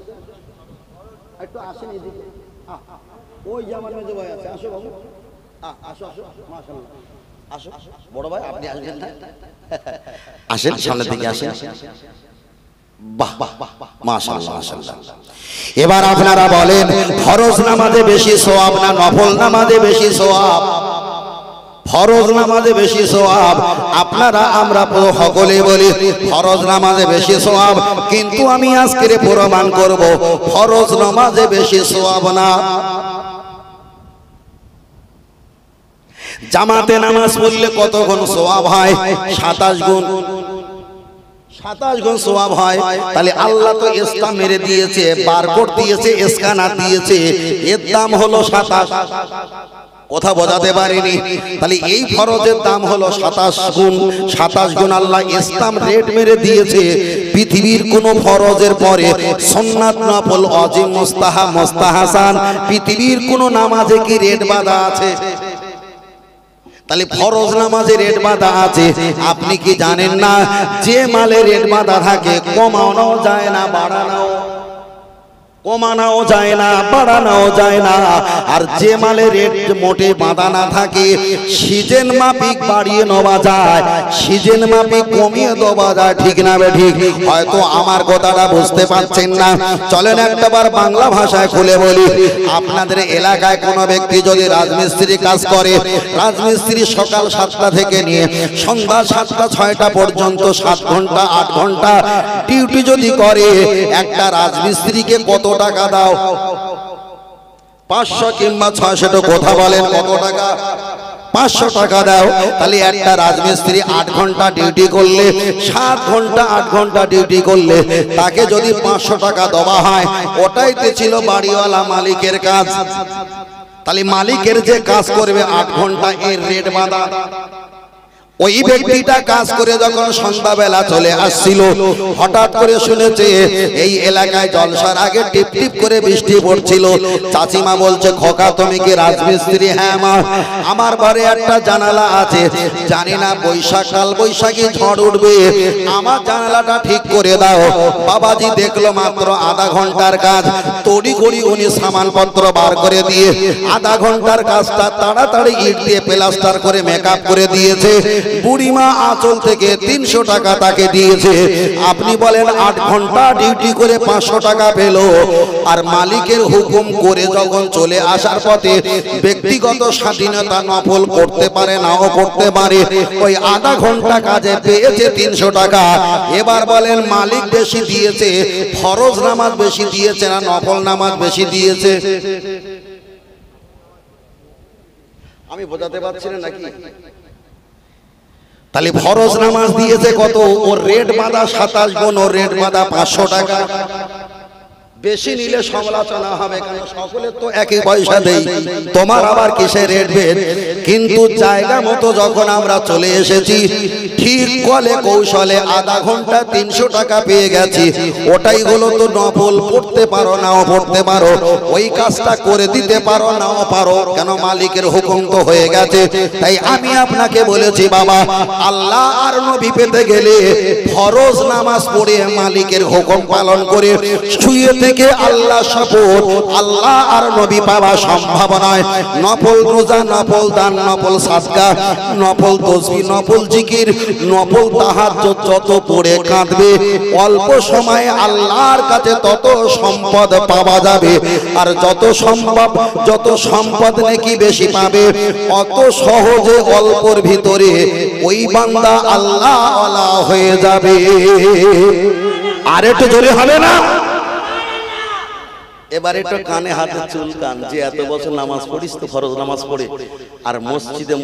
Speaker 1: একটু আসেন এদিকে। ওই যে আমার মেজো ভাই আছে, আসো বাবু, আসো আসো, মাশাআল্লাহ আসো। বড় ভাই আপনি আসবেন না? আসেন সামনের দিকে আসেন। বাহ বাহ মাশাআল্লাহ মাশাআল্লাহ। এবার আপনারা বলেন ফরজ নামাজে বেশি সওয়াব না নফল নামাজে বেশি সওয়াব? ফরজ নামাজে বেশি সওয়াব। আপনারা আমরা সকলে বলি ফরজ নামাজে বেশি সওয়াব, কিন্তু আমি আজকে প্রমাণ করব ফরজ নামাজে বেশি সওয়াব না। জামাতে নামাজ পড়লে কত গুণ সওয়াব হয়? 27 গুণ। 27 গুণ সওয়াব হয়। তাহলে আল্লাহ তো ইসলাম মেরে দিয়েছে, বারকোড দিয়েছে, স্ক্যানার দিয়েছে, এর দাম হলো 27। কথা বোঝাতে পারিনি? তাহলে এই ফরজের দাম হলো 27 গুণ। 27 গুণ আল্লাহ ইসলাম রেট মেরে দিয়েছে। পৃথিবীর কোন ফরজের পরে সুন্নাত নফল ওয়াজিব মুস্তাহাব মুস্তাহাসান পৃথিবীর কোন নামাজে কি রেট বাঁধা আছে? তাহলে ফরজ নামাজে রেট বাঁধা আছে। আপনি কি জানেন না যে মালে রেট বাঁধা থাকে কমানো যায় না, কমানো যায় না, বাড়ানো যায় না। আর যে মালে রেট মোটে বাঁধা না থাকে সিজন মাফিক বাড়িয়ে নেওয়া যায়, সিজন মাফিক কমিয়ে দেওয়া যায়। ঠিক না বে ঠিক? হয়তো আমার কথাটা বুঝতে পারছেন না। চলেন একটাবার বাংলা ভাষায় খুলে বলি। আপনাদের এলাকায় কোনো ব্যক্তি যদি রাজমিস্ত্রি কাজ করে, রাজমিস্ত্রি সকাল 7টা থেকে নিয়ে সন্ধ্যা 7টা 6টা পর্যন্ত 7 ঘন্টা 8 ঘন্টা ডিউটি যদি করে, একটা রাজমিস্ত্রিকে কত টাকা দাও? 500 কিংবা 600 কথা বলেন, কত টাকা? 500 টাকা দাও। তাহলে একটা রাজমিস্ত্রি 8 ঘন্টা ডিউটি করলে, 7 ঘন্টা 8 ঘন্টা ডিউটি করলে তাকে যদি 500 টাকা দেওয়া হয়, ওটাই তো ছিল বাড়িওয়ালা মালিকের কাজ। তাহলে মালিকের যে কাজ করবে 8 ঘন্টা, এর রেট বাঁধা। ওই ব্যক্তিটা কাজ করে যখন সন্ধ্যাবেলা চলে আসছিল, হঠাৎ করে শুনেছে এই এলাকায় জলসার আগে টিপ টিপ করে বৃষ্টি পড়ছিল। চাচিমা বলছে, খোকা তুমি কি রাজমিস্ত্রি? হ্যাঁ মা, আমার ঘরে একটা জানালা আছে, জানি না বৈশাখাল বৈশাখী ঝড় উঠবে, আমার জানালাটা ঠিক করে দাও। বাবাজি দেখলো মাত্র আধা ঘন্টার কাজ, তড়ি ঘড়ি উনি সামানপত্র বার করে দিয়ে আধা ঘন্টার কাজটা তাড়াতাড়ি ইট দিয়ে প্লাস্টার করে মেকআপ করে দিয়েছে। বুড়িমা আঁচল থেকে 300 টাকা তাকে দিয়েছে। আপনি বলেন 8 ঘন্টা ডিউটি করে 500 টাকা পেল। আর মালিকের হুকুম করে যখন চলে আসার পথে ব্যক্তিগত স্বাধীনতা নফল করতে পারে, নাও করতে পারে, ওই আধা ঘন্টা কাজে পেয়েছে 300 টাকা। এবার বলেন মালিক বেশি দিয়েছে, ফরজ নামাজ বেশি দিয়েছে না নফল নামাজ বেশি দিয়েছে? আমি বোঝাতে পারছি না নাকি? তাহলে ফরজ নামাজ দিয়েছে কত? ওর রেট বাঁধা 27 গুণ, ওর রেট বাঁধা 500 টাকা। বেশি নিলে সমালোচনা হবে, কারণ সকলে তো একই পয়সা দেই, তোমার আবার কিসের রেট বেদ? কিন্তু জায়গা মতো যখন আমরা চলে এসেছি, ঠিক কলে কৌশলে আধা ঘন্টা 300 টাকা পেয়ে গেছি, ওটাই হলো তো নফল। পড়তে পারো নাও পড়তে পারো, ওই কাজটা করে দিতে পারো নাও পারো, কেন মালিকের হুকুম তো হয়ে গেছে। তাই আমি আপনাকে বলেছি বাবা, আল্লাহ আর নবী পেতে গেলে ফরজ নামাজ পড়ে মালিকের হুকুম পালন করে শুয়ে থেকে আল্লাহ শপথ, আল্লাহ আর নবী পাওয়া সম্ভব নয়। নফল রোজা, নফল দান, নফল সাদকা, নফল তাসবিহ, নফল জিকির, নফল তাহাজ্জুদ যত পড়ে কাঁদবে অল্প সময়ে আল্লাহর কাছে তত সম্পদ পাওয়া যাবে। আর যত সম্পদ নাকি বেশি পাবে অত সহজে অল্পর ভিতরে ওই বান্দা আল্লাহ ওয়ালা হয়ে যাবে। আর একটু জোরে হবে না? এবারে একটু কানে হাতে চুলকান যে এত বছর নামাজ পড়িস তো ফরজ নামাজ পড়ে আর মসজিদে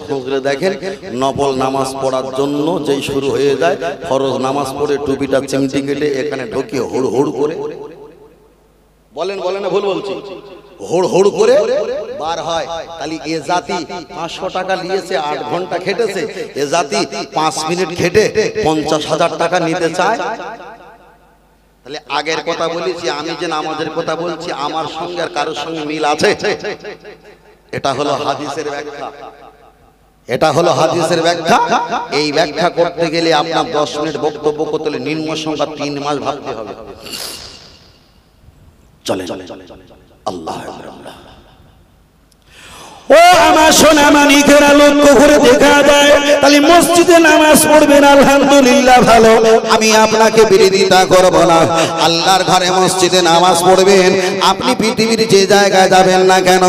Speaker 1: খুঁজলে দেখেন নফল নামাজ পড়ার জন্য যেই শুরু হয়ে যায় ফরজ নামাজ পড়ে টুপিটা চিমটি কেটে এখানে ঢুকিয়ে হুড় হুড় করে বলেন না ভুল বলছি, হুড় হুড় করে বার হয়। তাহলে এ জাতি 500 টাকা নিয়েছে, 8 ঘন্টা খেটেছে, এ জাতি 5 মিনিট খেটে 50,000 টাকা নিতে চায়। তাহলে আগের কথা বলেছি, আমি যে নামাজের কথা বলছি আমার সঙ্গে আর কারোর সঙ্গে মিল আছে? এটা হলো হাদিসের ব্যাখ্যা, এটা হলো হাদিসের ব্যাখ্যা। এই ব্যাখ্যা করতে গেলে আপনার 10 মিনিট বক্তব্য করতে হলে নিম্ন সংখ্যা 3 মাস ভাবতে হবে। চলে আল্লাহ ও আমার সোনা মানিকেরা, লক্ষ্য করে দেখা যায় তাহলে মসজিদে নামাজ পড়বেন আলহামদুলিল্লাহ ভালো। আমি আপনাকে বিরোধিতা করব না, আল্লাহর ঘরে মসজিদে নামাজ পড়বেন। আপনি পৃথিবীর যে জায়গায় যাবেন না কেন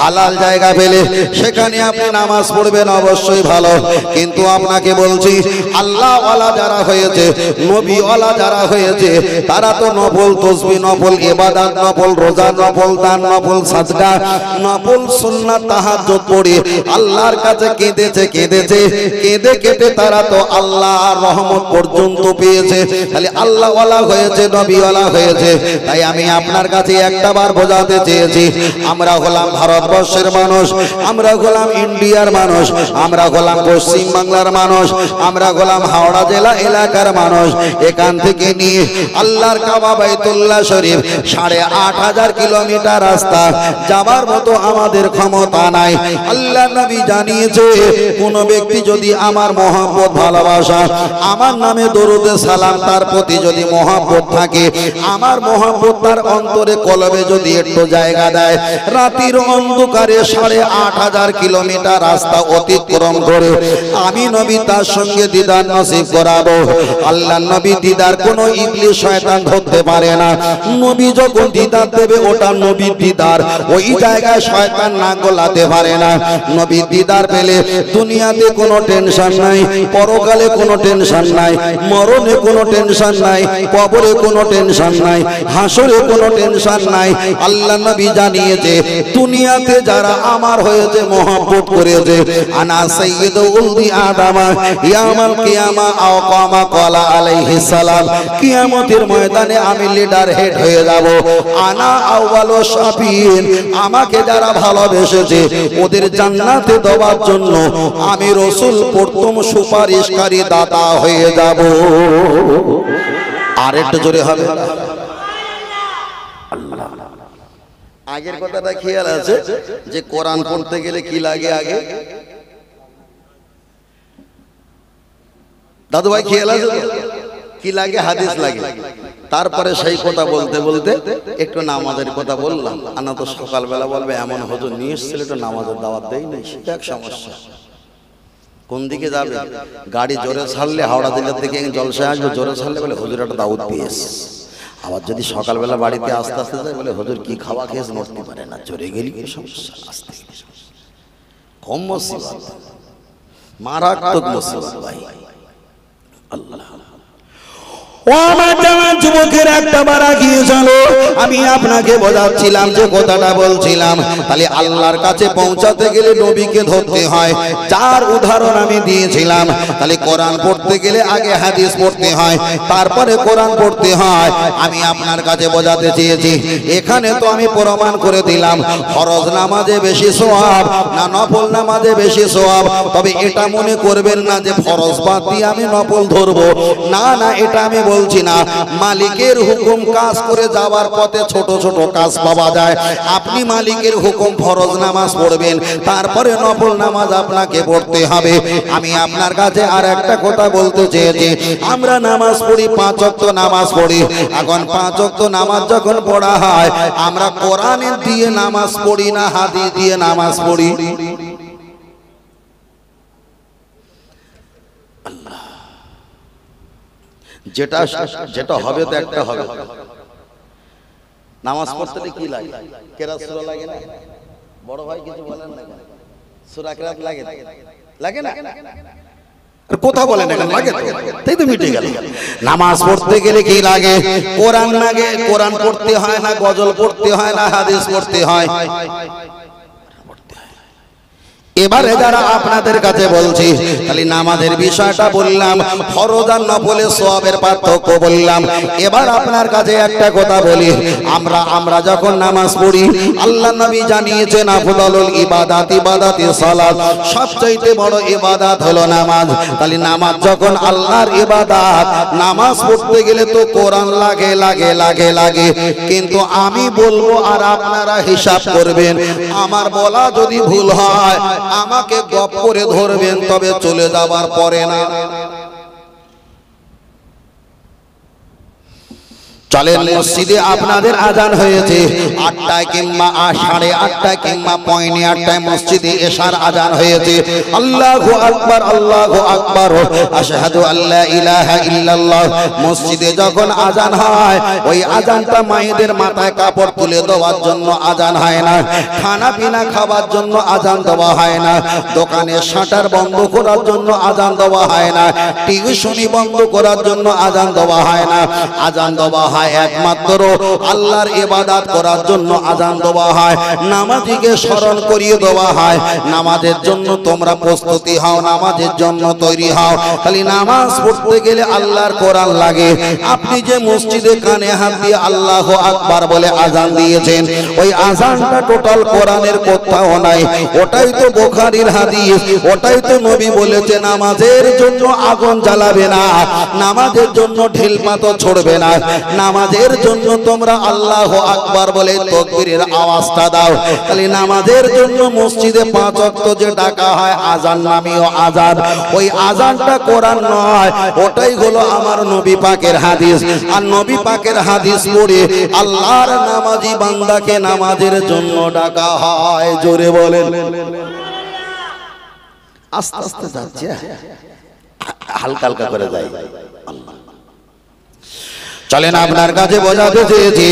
Speaker 1: হালাল জায়গা পেলে সেখানে আপনি নামাজ পড়বেন, অবশ্যই ভালো। কিন্তু আপনাকে বলছি আল্লাহ ওয়ালা যারা হয়েছে, নবী ওয়ালা যারা হয়েছে, তারা তো নফল তাসবিহ, নফল ইবাদত, নফল রোজা, নফল দান, নফল সাদকা, নফল সুন্নাত তাহাজ্জুদ পড়ে আল্লাহর কাছে কেঁদে কেটে তারা তো আল্লাহর রহমত পর্যন্ত পেয়েছে। তাহলে আল্লাহ ওয়ালা হয়েছে, নবী ওয়ালা হয়েছে। তাই আমি আপনার কাছে একটা বার বোঝাতে চেয়েছি, আমরা হলাম ভারতবর্ষের মানুষ, আমরা হলাম ইন্ডিয়ার মানুষ, আমরা হলাম পশ্চিম বাংলার মানুষ, আমরা হলাম হাওড়া জেলা এলাকার মানুষ। এখান থেকে নিয়ে আল্লাহর কাবা বাইতুল্লাহ শরীফ 8,500 কিলোমিটার রাস্তা যাবার মতো আমাদের ক্ষমতা নাই। আল্লাহ নবী জানিয়েছে কোন ব্যক্তি যদি আমার মহব্বত, ভালোবাসা, আমার নামে দরুদে সালাম তার প্রতি যদি মহব্বত থাকে, আমার মহব্বত তার অন্তরে কলবে যদি একটু জায়গা দেয়, রাতের অন্ধকারে 8,500 কিলোমিটার রাস্তা অতিক্রম করে আমি নবী তার সঙ্গে দিদার নসিব করাবো। আল্লাহ নবী দিদার কোনো ইবলিস শয়তান ধরতে পারে না। নবী যখন দিদার দেবে ওটা নবীর দিদার, ওই জায়গায় শয়তান না গোলাতে পারে না। নবী দিদার পেলে দুনিয়াতে কোনো টেনশন নাই, পরকালে কোনো টেনশন নাই, মরণে কোনো টেনশন নাই, কবরে কোনো টেনশন নাই, হাসরে কোনো টেনশন নাই। আল্লাহ নবী জানিয়েছে দুনিয়াতে যারা আমার হয়েছে, মহব্বত করেছে, আনা সাইয়্যিদু উলদি আদামা ইয়াউমাল কিয়ামা আও কামা ক্বালা আলাইহিস সালাম, কিয়ামতের ময়দানে আমি লিডার হেড হয়ে যাব। আনা আউয়ালু শাফিঈন, আমাকে যারা ভালোবেসেছে ওদের জান্নাতে দেওয়ার জন্য আমি রাসূল প্রথম সুপারিশকারী দাতা হয়ে যাব। আর একটু জোরে হবে আল্লাহ। আগের কথাটা খেয়াল আছে যে কোরআন পড়তে গেলে কি লাগে? আগে দাদু ভাই খেয়াল আছে কি লাগে? হাদিস লাগে। তারপরে সেই কথা বলতে বলতে একটু নামাজের কথা বললাম। আনা তো সকালবেলা বলবে এমন হুজুর নিয়ে এসেছিল, একটু নামাজের দাওয়াত দেই নাই, সেটা এক সমস্যা। কোন দিকে যাবে? গাড়ি জোরে ছাড়লে হাওড়া জেলার থেকে জলসায় আসবে, জোরে ছাড়লে বলে হুজুর একটা দাওয়াত পেয়েছে। আবার যদি সকালবেলা বাড়িতে আস্তে আস্তে যায় বলে হুজুর কি খাওয়া খেয়েছে, নড়তে পারে না, জোরে গেলি সমস্যা, আস্তে কম মুসিবত, মারাত্মক মুসিবত ভাই। আল্লাহ ও আমার জামান যুবকের একটা বার আগিয়ে চলো, আমি আপনাকে বোঝাচ্ছিলাম যে কথাটা বলছিলাম। তাহলে আল্লাহর কাছে পৌঁছাতে গেলে নবীকে ধরতে হয়, যার উদাহরণ আমি দিয়েছিলাম। তাহলে কোরআন পড়তে গেলে আগে হাদিস পড়তে হয়, তারপরে কোরআন পড়তে হয়। আমি আপনার কাছে বোঝাতে চেয়েছি, এখানে তো আমি প্রমাণ করে দিলাম ফরজ নামাজে বেশি সওয়াব না নফল নামাজে বেশি সওয়াব। তবে এটা মনে করবেন না যে ফরজ বাদ দিয়ে আমি নফল ধরবো, না না, এটা আমি বলছি না। মালিকের হুকুম কাজ করে যাওয়ার পথে ছোট ছোট কাজ পাওয়া যায়। আপনি মালিকের হুকুম ফরজ নামাজ পড়বেন, তারপরে নফল নামাজ আপনাকে পড়তে হবে। আমি আপনার কাছে আর একটা কথা বলতে চেয়েছি, আমরা নামাজ পড়ি, 5 ওয়াক্ত নামাজ পড়ি। এখন 5 ওয়াক্ত নামাজ যখন পড়া হয়, আমরা কোরআনের দিয়ে নামাজ পড়ি না হাদিস দিয়ে নামাজ পড়ি? যেটা যেটা হবে তো একটা হবে। নামাজ পড়তে কি লাগে? কেরাত সূরা লাগে না? বড় ভাই কিছু বলেন না কেন? সূরা কেরাত লাগে না? লাগে না? কথা বলেন না কেন? লাগে তো, তাই তো মিটে গেল। নামাজ পড়তে গেলে কি লাগে? কোরআন লাগে। কোরআন পড়তে হয় না, গজল পড়তে হয় না, হাদিস পড়তে হয়। এবারে যারা আপনাদের কাছে বলছি, খালি নামাজের বিষয়টা বললাম, ফরজ আর নফলের সওয়াবের পার্থক্য বললাম। এবার আপনার কাছে একটা কথা বলি, আমরা যখন নামাজ পড়ি, আল্লাহ নবী জানিয়েছেন আফদালুল ইবাদাতি সালাত, সবচেয়ে বড় ইবাদত হলো নামাজ। তাহলে নামাজ যখন আল্লাহর ইবাদত, নামাজ পড়তে গেলে তো কোরআন লাগে। কিন্তু আমি বলবো আর আপনারা হিসাব করবেন, আমার বলা যদি ভুল হয় আমাকে গপ করে ধরবেন, তবে চলে যাবার পরে না। চলেন মসজিদে আপনাদের আজান হয়েছে 8টায় কিংবা 8:30 কিংবা 8:45 মসজিদে এশার আজান হয়েছে। আল্লাহু আকবার, আল্লাহু আকবার, আশহাদু আল্লা ইলাহা ইল্লাল্লাহ। মসজিদে যখন আজান হয়, ওই আজানটা মায়েদের মাথায় কাপড় তুলে দেওয়ার জন্য আজান হয় না, খানা পিনা খাওয়ার জন্য আজান দেওয়া হয় না, দোকানের শাটার বন্ধ করার জন্য আজান দেওয়া হয় না, টিউশনি বন্ধ করার জন্য আজান দেওয়া হয় না। আজান দেওয়া হয় একমাত্র আল্লাহর ইবাদত করার জন্য আজান দেওয়া হয়, নামাজীকে স্মরণ করিয়ে দেওয়া হয়, নামাজের জন্য তোমরা প্রস্তুতি হও, নামাজের জন্য তৈরি হও। খালি নামাজ পড়তে গেলে আল্লাহর কোরআন লাগে। আপনি যে মসজিদে কানে হাত দিয়ে আল্লাহু আকবার বলে আজান দিয়েছেন, ওই আজানটা টোটাল কোরআনের কোথাও নাই। ওটাই তো বুখারীর হাদিস, ওটাই তো নবী বলেছে নামাজের জন্য আগুন জ্বালাবে না, নামাজের জন্য ঢিল পাথর ছড়বে না, নামাজের জন্য তোমরা আল্লাহু আকবার বলে তাকবীরের আওয়াজটা দাও। তাহলে নামাজের জন্য মসজিদে 5 ওয়াক্ত যে ডাকা হয় আজান নামীয় আজান, ওই আজানটা কোরআন নয়, ওটাই হলো আমার নবী পাকের হাদিস। আর নবী পাকের হাদিস পড়ে আল্লাহর নামাজি বান্দাকে নামাজের জন্য ডাকা হয়। জোরে বলেন। আস্তে আস্তে যাচ্ছে, হালকা হালকা করে যায়। আল্লাহ চলেন আপনার কাছে বোঝাতে চেয়েছি,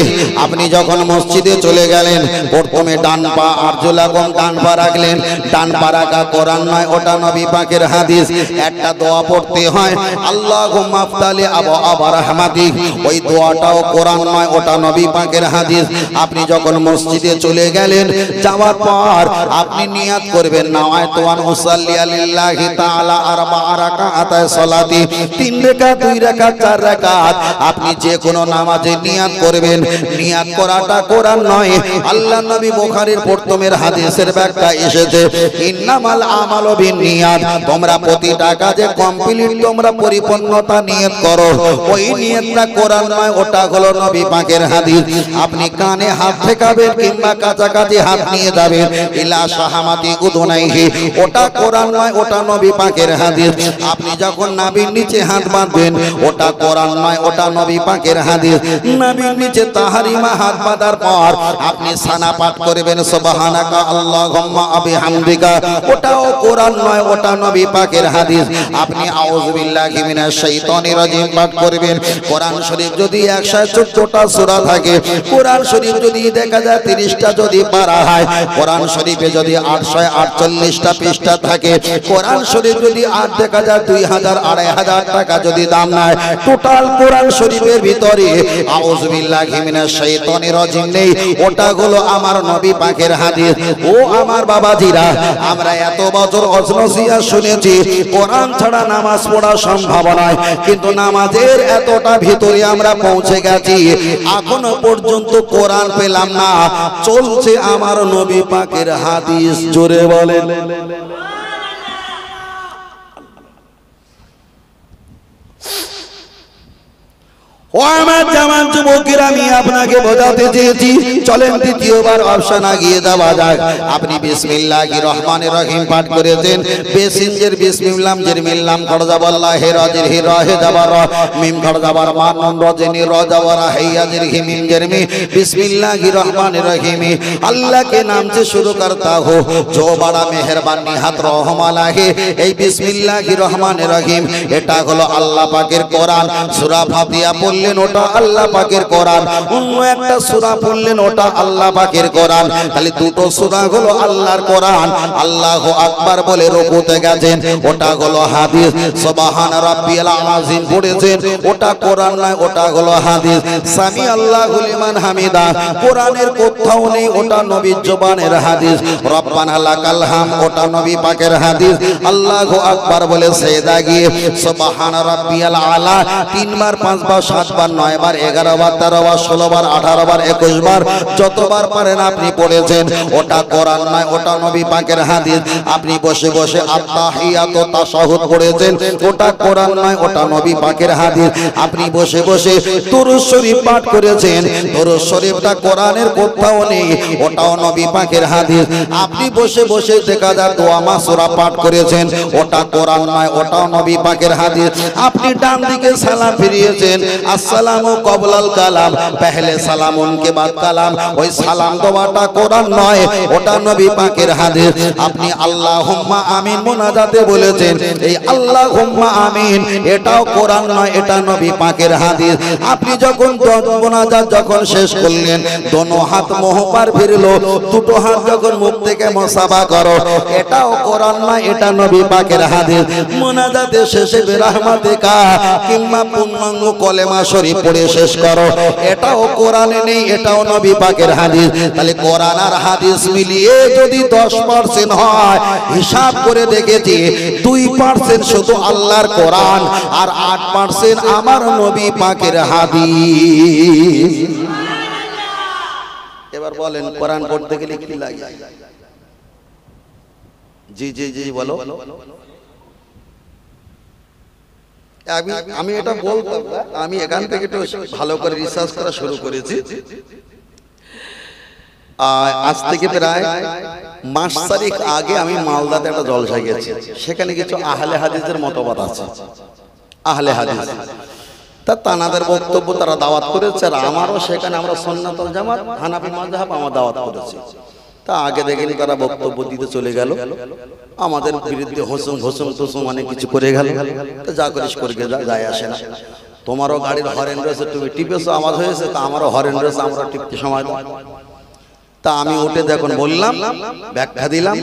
Speaker 1: আপনি যখন মসজিদে চলে গেলেন, প্রথমে ডান পা আরজুলাকুম ডান পা রাখলেন। ডান পা রাখা কোরআন নয়, ওটা নবী পাকের হাদিস। একটা দোয়া পড়তে হয়, আল্লাহুম্মা আফতালি আবওয়াবা রাহমাতিক, ওই দোয়াটাও কোরআন নয়, ওটা নবী পাকের হাদিস। আপনি যখন মসজিদে চলে গেলেন, যাওয়ার পর আপনি নিয়াত করবেন নাওয়াইতু আন উসাল্লি লিল্লাহি তাআলা 4 রাকাত সালাতি, 3 রাকাত 2 রাকাত 4 রাকাত। আপনি যে কোনো নামাজে নিয়াত করবেন, নিয়াত করাটা কোরআন নয়। আল্লাহ নবী বুখারীর প্রথমের হাদিসের ব্যাখ্যা এসেছে, ইন্নামাল আমালু বিন্নিয়াত, তোমরা প্রতিটা কাজে কমপ্লিট তোমরা পরিপূর্ণতা নিয়ত করো। ওই নিয়তটা কোরআন নয়, ওটা হলো নবী পাকের হাদিস। আপনি কানে হাত ঠেকাবেন কিংবা কাছাকাছি হাত নিয়ে যাবেন, ইলা শাহামাতি উদুনাইহি, ওটা কোরআন নয়, ওটা নবী পাকের হাদিস। আপনি যখন নাভির নিচে হাত বাঁধবেন, ওটা কোরআন নয়, ওটা নবী পাকের হাদিস। নবীর নিচে তাহরিমা হাত বাঁধার পর আপনি সানা পাঠ করবেন সুবহানাকা আল্লাহুম্মা বিহামদিকা, ওটাও কোরআন নয়, ওটা নবী পাকের হাদিস। আপনি আউযু বিল্লাহি মিনাশ শাইতানির রাজিম পাঠ করবেন। কোরআন শরীফ যদি 114টা সূরা থাকে, কোরআন শরীফ যদি দেখা যায় 30টা যদি পারা হয়, কোরআন শরীফে যদি 848টা পৃষ্ঠা থাকে, কোরআন শরীফ যদি আর দেখা যায় 2000 2500 টাকা যদি দাম নেয়, টোটাল কোরআন শরীফের ভিতরে আউযু বিল্লাহি মিনাশ শাইতানির রাজিম নেই, ওটা হলো আমার নবী পাকের হাদিস। ও আমার বাবাজিরা, আমরা এত বছর অজনসিয়া শুনেছি কোরআন ছাড়া নামাজ পড়া সম্ভব নয়, কিন্তু নামাজের এতটা ভিতরে আমরা পৌঁছে গেছি, এখনো পর্যন্ত কোরআন পেলাম না, চলছে আমার নবী পাকের হাদিস। জোরে বলেন। ও আমার জামান যুবকেরা, আমি আপনাকে বোঝাতে চেয়েছি, চলেন দ্বিতীয়বার অপশন আগিয়ে যাওয়া যাক। আপনি বিসমিল্লাহির রহমানির রহিম পাঠ করেছেন, বেসিনজের বিসমিল্লাহ জের মিল্লাম খড় জাবাল্লাহ হে রাজির হি রহে জাবার মিম খড় জাবার মান নন রজনি র জাবার হাইয়া জের হি মিম জের মি বিসমিল্লাহির রহমানির রহিম। আল্লাহ के नाम से शुरू करता हो जो बड़ा मेहरबान निहात रहम वाला है। এই বিসমিল্লাহির রহমানির রহিম এটা হলো আল্লাহ পাকের কোরআন। সূরা ফাতিহা পড়লেন ওটা আল্লাহ পাকের কোরআন, অন্য একটা সূরা পড়লেন ওটা আল্লাহ পাকের কোরআন। তাহলে দুটো সূরা হলো আল্লাহর কোরআন। আল্লাহু আকবার বলে রুকুতে গেছেন, ওটা হলো হাদিস। সুবহান রাব্বিয়াল আযীম পড়েছেন, ওটা কোরআন নয়, ওটা হলো হাদিস। সামি আল্লাহু লিমান হামিদা কোরআনের কোথাও নেই, ওটা নবীর জবানের হাদিস। রব্বানা লাকাল হাম ওটা নবী পাকের হাদিস। আল্লাহু আকবার বলে সেজদা গিয়ে সুবহান রাব্বিয়াল আলা 3 বার 5 বার 7 বার 9 বার 11 বার 13 বার 16 বার 18 বার 21 বার যতবার পারেন আপনি পড়েছেন, ওটা কোরআন নয়, ওটা নবী পাকের হাদিস। আপনি বসে বসে আত্তাহিয়াত ও তাশাহুদ পড়েছেন, ওটা কোরআন নয়, ওটা নবী পাকের হাদিস। আপনি বসে বসে দুরূদ শরীফ পাঠ করেছেন, দুরূদ শরীফটা কোরআনের কোথাও নেই, ওটাও নবী পাকের হাদিস। আপনি বসে বসে দেখা যায় দোয়া মাসুরা পাঠ করেছেন, ওটা কোরআন নয়, ওটাও নবী পাকের হাদিস। আপনি ডান দিকে সালাম ফিরিয়েছেন, আসসালামু কবলাল কালাম পহলে সালাম উনকে বাদ কালাম, ওই সালাম দোয়াটা কোরআন নয়, ওটা নবী পাকের হাদিস। আপনি আল্লাহুম্মা আমিন মুনাজাতে বলেছেন, এই আল্লাহুম্মা আমিন এটাও কোরআন নয়, এটা নবী পাকের হাদিস। আপনি যখন মুনাজাত যখন শেষ করলেন, দোনো হাত মুখ পার ফিরলো, দুটো হাত যখন মুখ থেকে মুসাফা করো, এটাও কোরআন নয়, এটা নবী পাকের হাদিস। মুনাজাতে শেষে বিরহমাতিকা কিংবা পূর্ণাঙ্গ কলেমা শরীফ পড়ে শেষ করো, এটাও কোরআনে নেই, এটাও নবী পাকের হাদিস। তাহলে কোরআন আর হাদিস মিলিয়ে যদি 10% হয়, হিসাব করে দেখেছি 2% শুধু আল্লাহর কোরআন আর 8% আমার নবী পাকের হাদিস। এবার বলেন কোরআন পড়তে গেলে কি লাগে? জি জি জি বলো। আমি এটা বলতাম না, আমি এখান থেকে একটু ভালো করে রিসার্চ করা শুরু করেছি। আজ থেকে প্রায় মাস তারিখ আগে আমি মালদাতে একটা জলসা গেছি, সেখানে কিছু আহলে হাদিসের মতবাদ আছে। আহলে হাদিস তা তানাদের বক্তব্য তারা দাওয়াত করেছে, আর আমারও সেখানে আমরা সুন্নাতুল জামাত হানাফি মাযহাব আমার দাওয়াত করেছি। তা আগে দেখিনি তারা বক্তব্য দিতে চলে গেল, আমাদের বিরুদ্ধে হোসম তোসম অনেক কিছু করে গেল। তো যা করিস করে যায় আসে না। তোমারও গাড়ির হরেন রয়েছে, তুমি টিপেছো, আওয়াজ হয়েছে, তা আমারও হরেন রয়েছে, আমরা টিপতে সময় দাও। তা আমি উঠে যখন বললাম, ব্যাখ্যা দিলাম,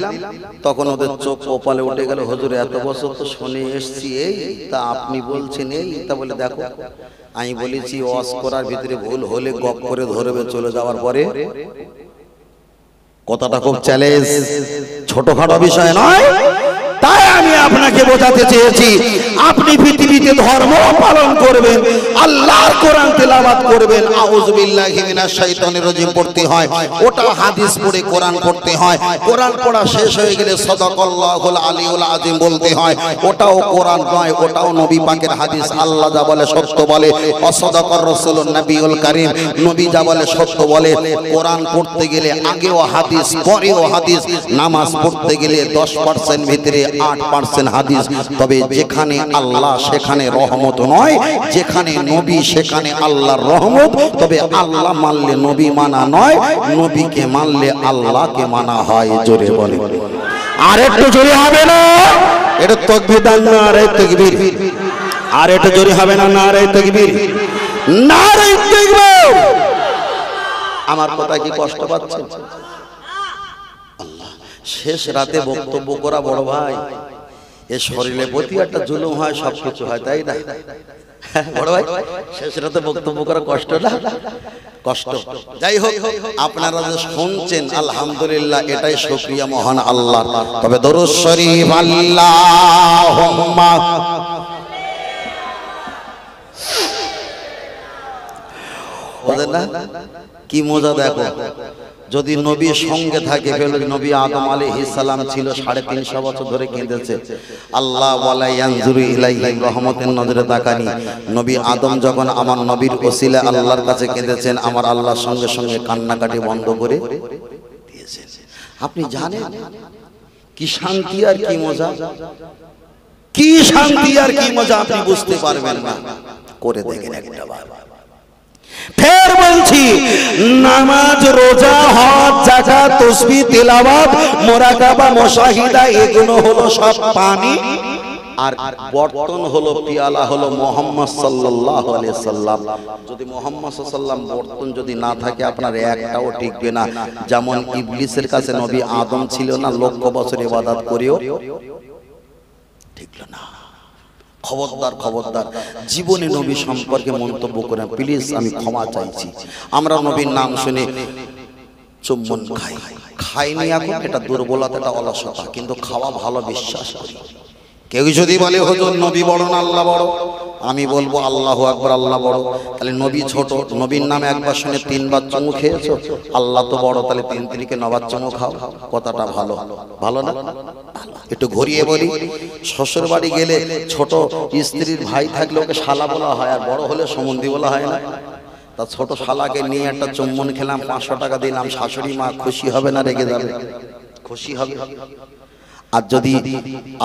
Speaker 1: তখন ওদের চোখ কপালে উঠে গেল, হুজুর এত বছর তো শুনে এসছি এই, তা আপনি বলছেন এই। তা বলে দেখো, আমি বলেছি ওয়াজ করার ভিতরে ভুল হলে গপ করে ধরবে, চলে যাওয়ার পরে কথাটা খুব চ্যালেঞ্জ, ছোটখাটো বিষয় নয়। তাই আমি আপনাকে বোঝাতে চেয়েছি, আপনি পৃথিবীতে ধর্ম পালন করবেন, আল্লাহর কোরআন তেলাওয়াত করবেন, আউযু বিল্লাহি মিনাশ শাইতানির রাজিম পড়তে হয়, ওটা হাদিস পড়ে কোরআন পড়তে হয়। কোরআন পড়া শেষ হয়ে গেলে সাদাকাল্লাহুল আলিয়ুল আযীম বলতে হয়, ওটাও কোরআন নয়, ওটাও নবী পাকের হাদিস। আল্লাহ যা বলে সত্য বলে, অসাদাকার রাসূলুন নবিয়ুল কারীম, নবী যা বলে সত্য বলে। কোরআন পড়তে গেলে আগেও হাদিস পরেও হাদিস, নামাজ পড়তে গেলে 10% ভিতরে 8% হাদিস। তবে যেখানে আল্লাহ সেখানে রহমত নয়, যেখানে নবী সেখানে আল্লাহর রহমত। তবে আল্লাহ মানলে নবী মানা নয়, নবীকে মানলে আল্লাহকে মানা হয়। জোরে বলে, আর একটু জোরে হবে না? এটা তাকবীর দান, নারে তাকবীর। আর একটু জোরে হবে না? নারে তাকবীর, নারে তাকবীর। আমার কথা কি কষ্ট পাচ্ছেন? শেষ রাতে বক্তব্য করা বড় ভাই, এ শরীরের প্রতি একটা জুলুম হয়, সবকিছু হয়, তাই না বড় ভাই? শেষ রাতে বক্তব্য করা কষ্ট না? কষ্ট। যাই হোক, আপনারা যে শুনছেন আলহামদুলিল্লাহ, এটাই শুকরিয়া মহান আল্লাহর। তবে দরুদ শরীফ আল্লাহুম্মা বুঝেন না কি মজা? দেখো, যদি নবীর সঙ্গে থাকে, নবী আদম আলাইহিস সালাম ছিল 350 বছর ধরে কেঁদেছে, আল্লাহ ওয়ালা ইয়ানজুরু ইলাইহিম রহমতের নজরে তাকানি। নবী আদম যখন আমার নবীর ওসিলা আল্লাহর কাছে কেঁদেছেন, আমার আল্লাহর সঙ্গে সঙ্গে কান্নাকাটি বন্ধ করে দিয়েছেন। আপনি জানেন কি শান্তি আর কি মজা, কি শান্তি আর কি মজা আপনি বুঝতে পারবেন না, করে দেখেন একটা বার। ফের বলছি, নামাজ, রোজা, হজ, যাকাত, তাসবিহ, তিলাওয়াত, মুরাকাবা, মুশাহিদা, এগুলো হলো সব পানি, আর বর্তন হলো, পিয়ালা হলো মুহাম্মদ সাল্লাল্লাহু আলাইহি সাল্লাম। যদি মুহাম্মদ সাল্লাল্লাহু আলাইহি সাল্লাম বর্তন যদি না থাকে, আপনার একটাও টিকবে না। যেমন ইবলিসের কাছে নবী আদম ছিল না, লক্ষ বছর ইবাদত করেও ঠিকলো না। খবরদার, খবরদার, জীবনে নবী সম্পর্কে মন্তব্য করেন প্লিজ, আমি ক্ষমা চাইছি। আমরা নবীর নাম শুনে চুম্বন খাই, খাইনি এখন, এটা দুর্বলতা, এটা অলসতা, কিন্তু খাওয়া ভালো, বিশ্বাস করি। কেউ যদি বলে হুজুর নবী বড় না আল্লাহ বড়, আমি বলবো আল্লাহু আকবার, আল্লাহ বড়। তাহলে নবী ছোট, নবীর নামে একবার শুনে 3 বার চুমু খেয়েছো, আল্লাহ তো বড়, তাহলে 3 তিরিকে 9 বার চুমু খাও। কথাটা ভালো, ভালো না? একটু ঘুরিয়ে বলি, শ্বশুর বাড়ি গেলে ছোট স্ত্রীর ভাই থাকলে ওকে শালা বলা হয়, আর বড় হলে সম্বন্ধী বলা হয় না? তা ছোট শালাকে নিয়ে একটা চুম্বন খেলাম, 500 টাকা দিলাম, শাশুড়ি মা খুশি হবে না রেগে যাবে? খুশি হবে। আর যদি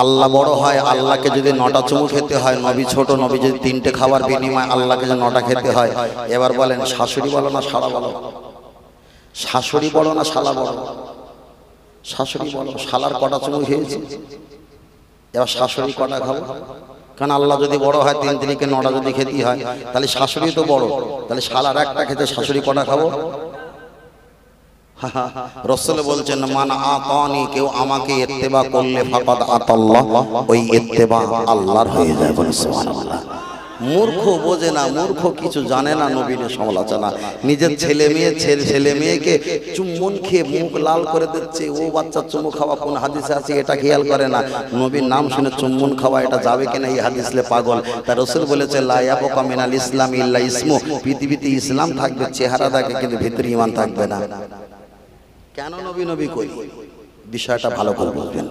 Speaker 1: আল্লাহ বড় হয়, আল্লাহকে যদি 9টা চুমু খেতে হয়, নবী ছোট, নবী যদি 3টে খাবার বিনিময় আল্লাহকে যদি 9টা খেতে হয়, এবার বলেন শাশুড়ি বলো না শালা বলো? শাশুড়ি বলো না শালা বলো? শাশুড়ি বলো। শালার কটা চুমু খেয়েছি, এবার শাশুড়ি কটা খাবো? কারণ আল্লাহ যদি বড় হয়, 3 তিরিকে 9টা যদি খেতে হয়, তাহলে শাশুড়ি তো বড়, তাহলে শালার একটা খেতে শাশুড়ি কটা খাবো? রাসূল বলছেন, মান আতানি, কেউ আমাকে ইত্তেবা করলে ফাকাদ আতাল্লাহ, ওই ইত্তেবা আল্লাহর হয়ে যায়। বলে সুবহানাল্লাহ। মূর্খ বোঝে না, মূর্খ কিছু জানে না নবীর সমালোচনা। নিজের ছেলে মেয়েকে চুম্বন খেয়ে মুখ লাল করে দিচ্ছে, ও বাচ্চা চুমু খাওয়া কোন হাদিসে আছে এটা খেয়াল করে না। নবীর নাম শুনে চুম্বন খাওয়া এটা যাবে কিনা এই হাদিসলে পাগল। তার রাসূল বলেছে, লা ইয়াবকা মিনাল ইসলাম ইল্লা ইসমু, পৃথিবীতে ইসলাম থাকবে, চেহারা থাকে, কিন্তু ভিতরে ঈমান থাকবে না। কেন নবী নবী কই? বিষয়টা ভালো করে বুঝবেন।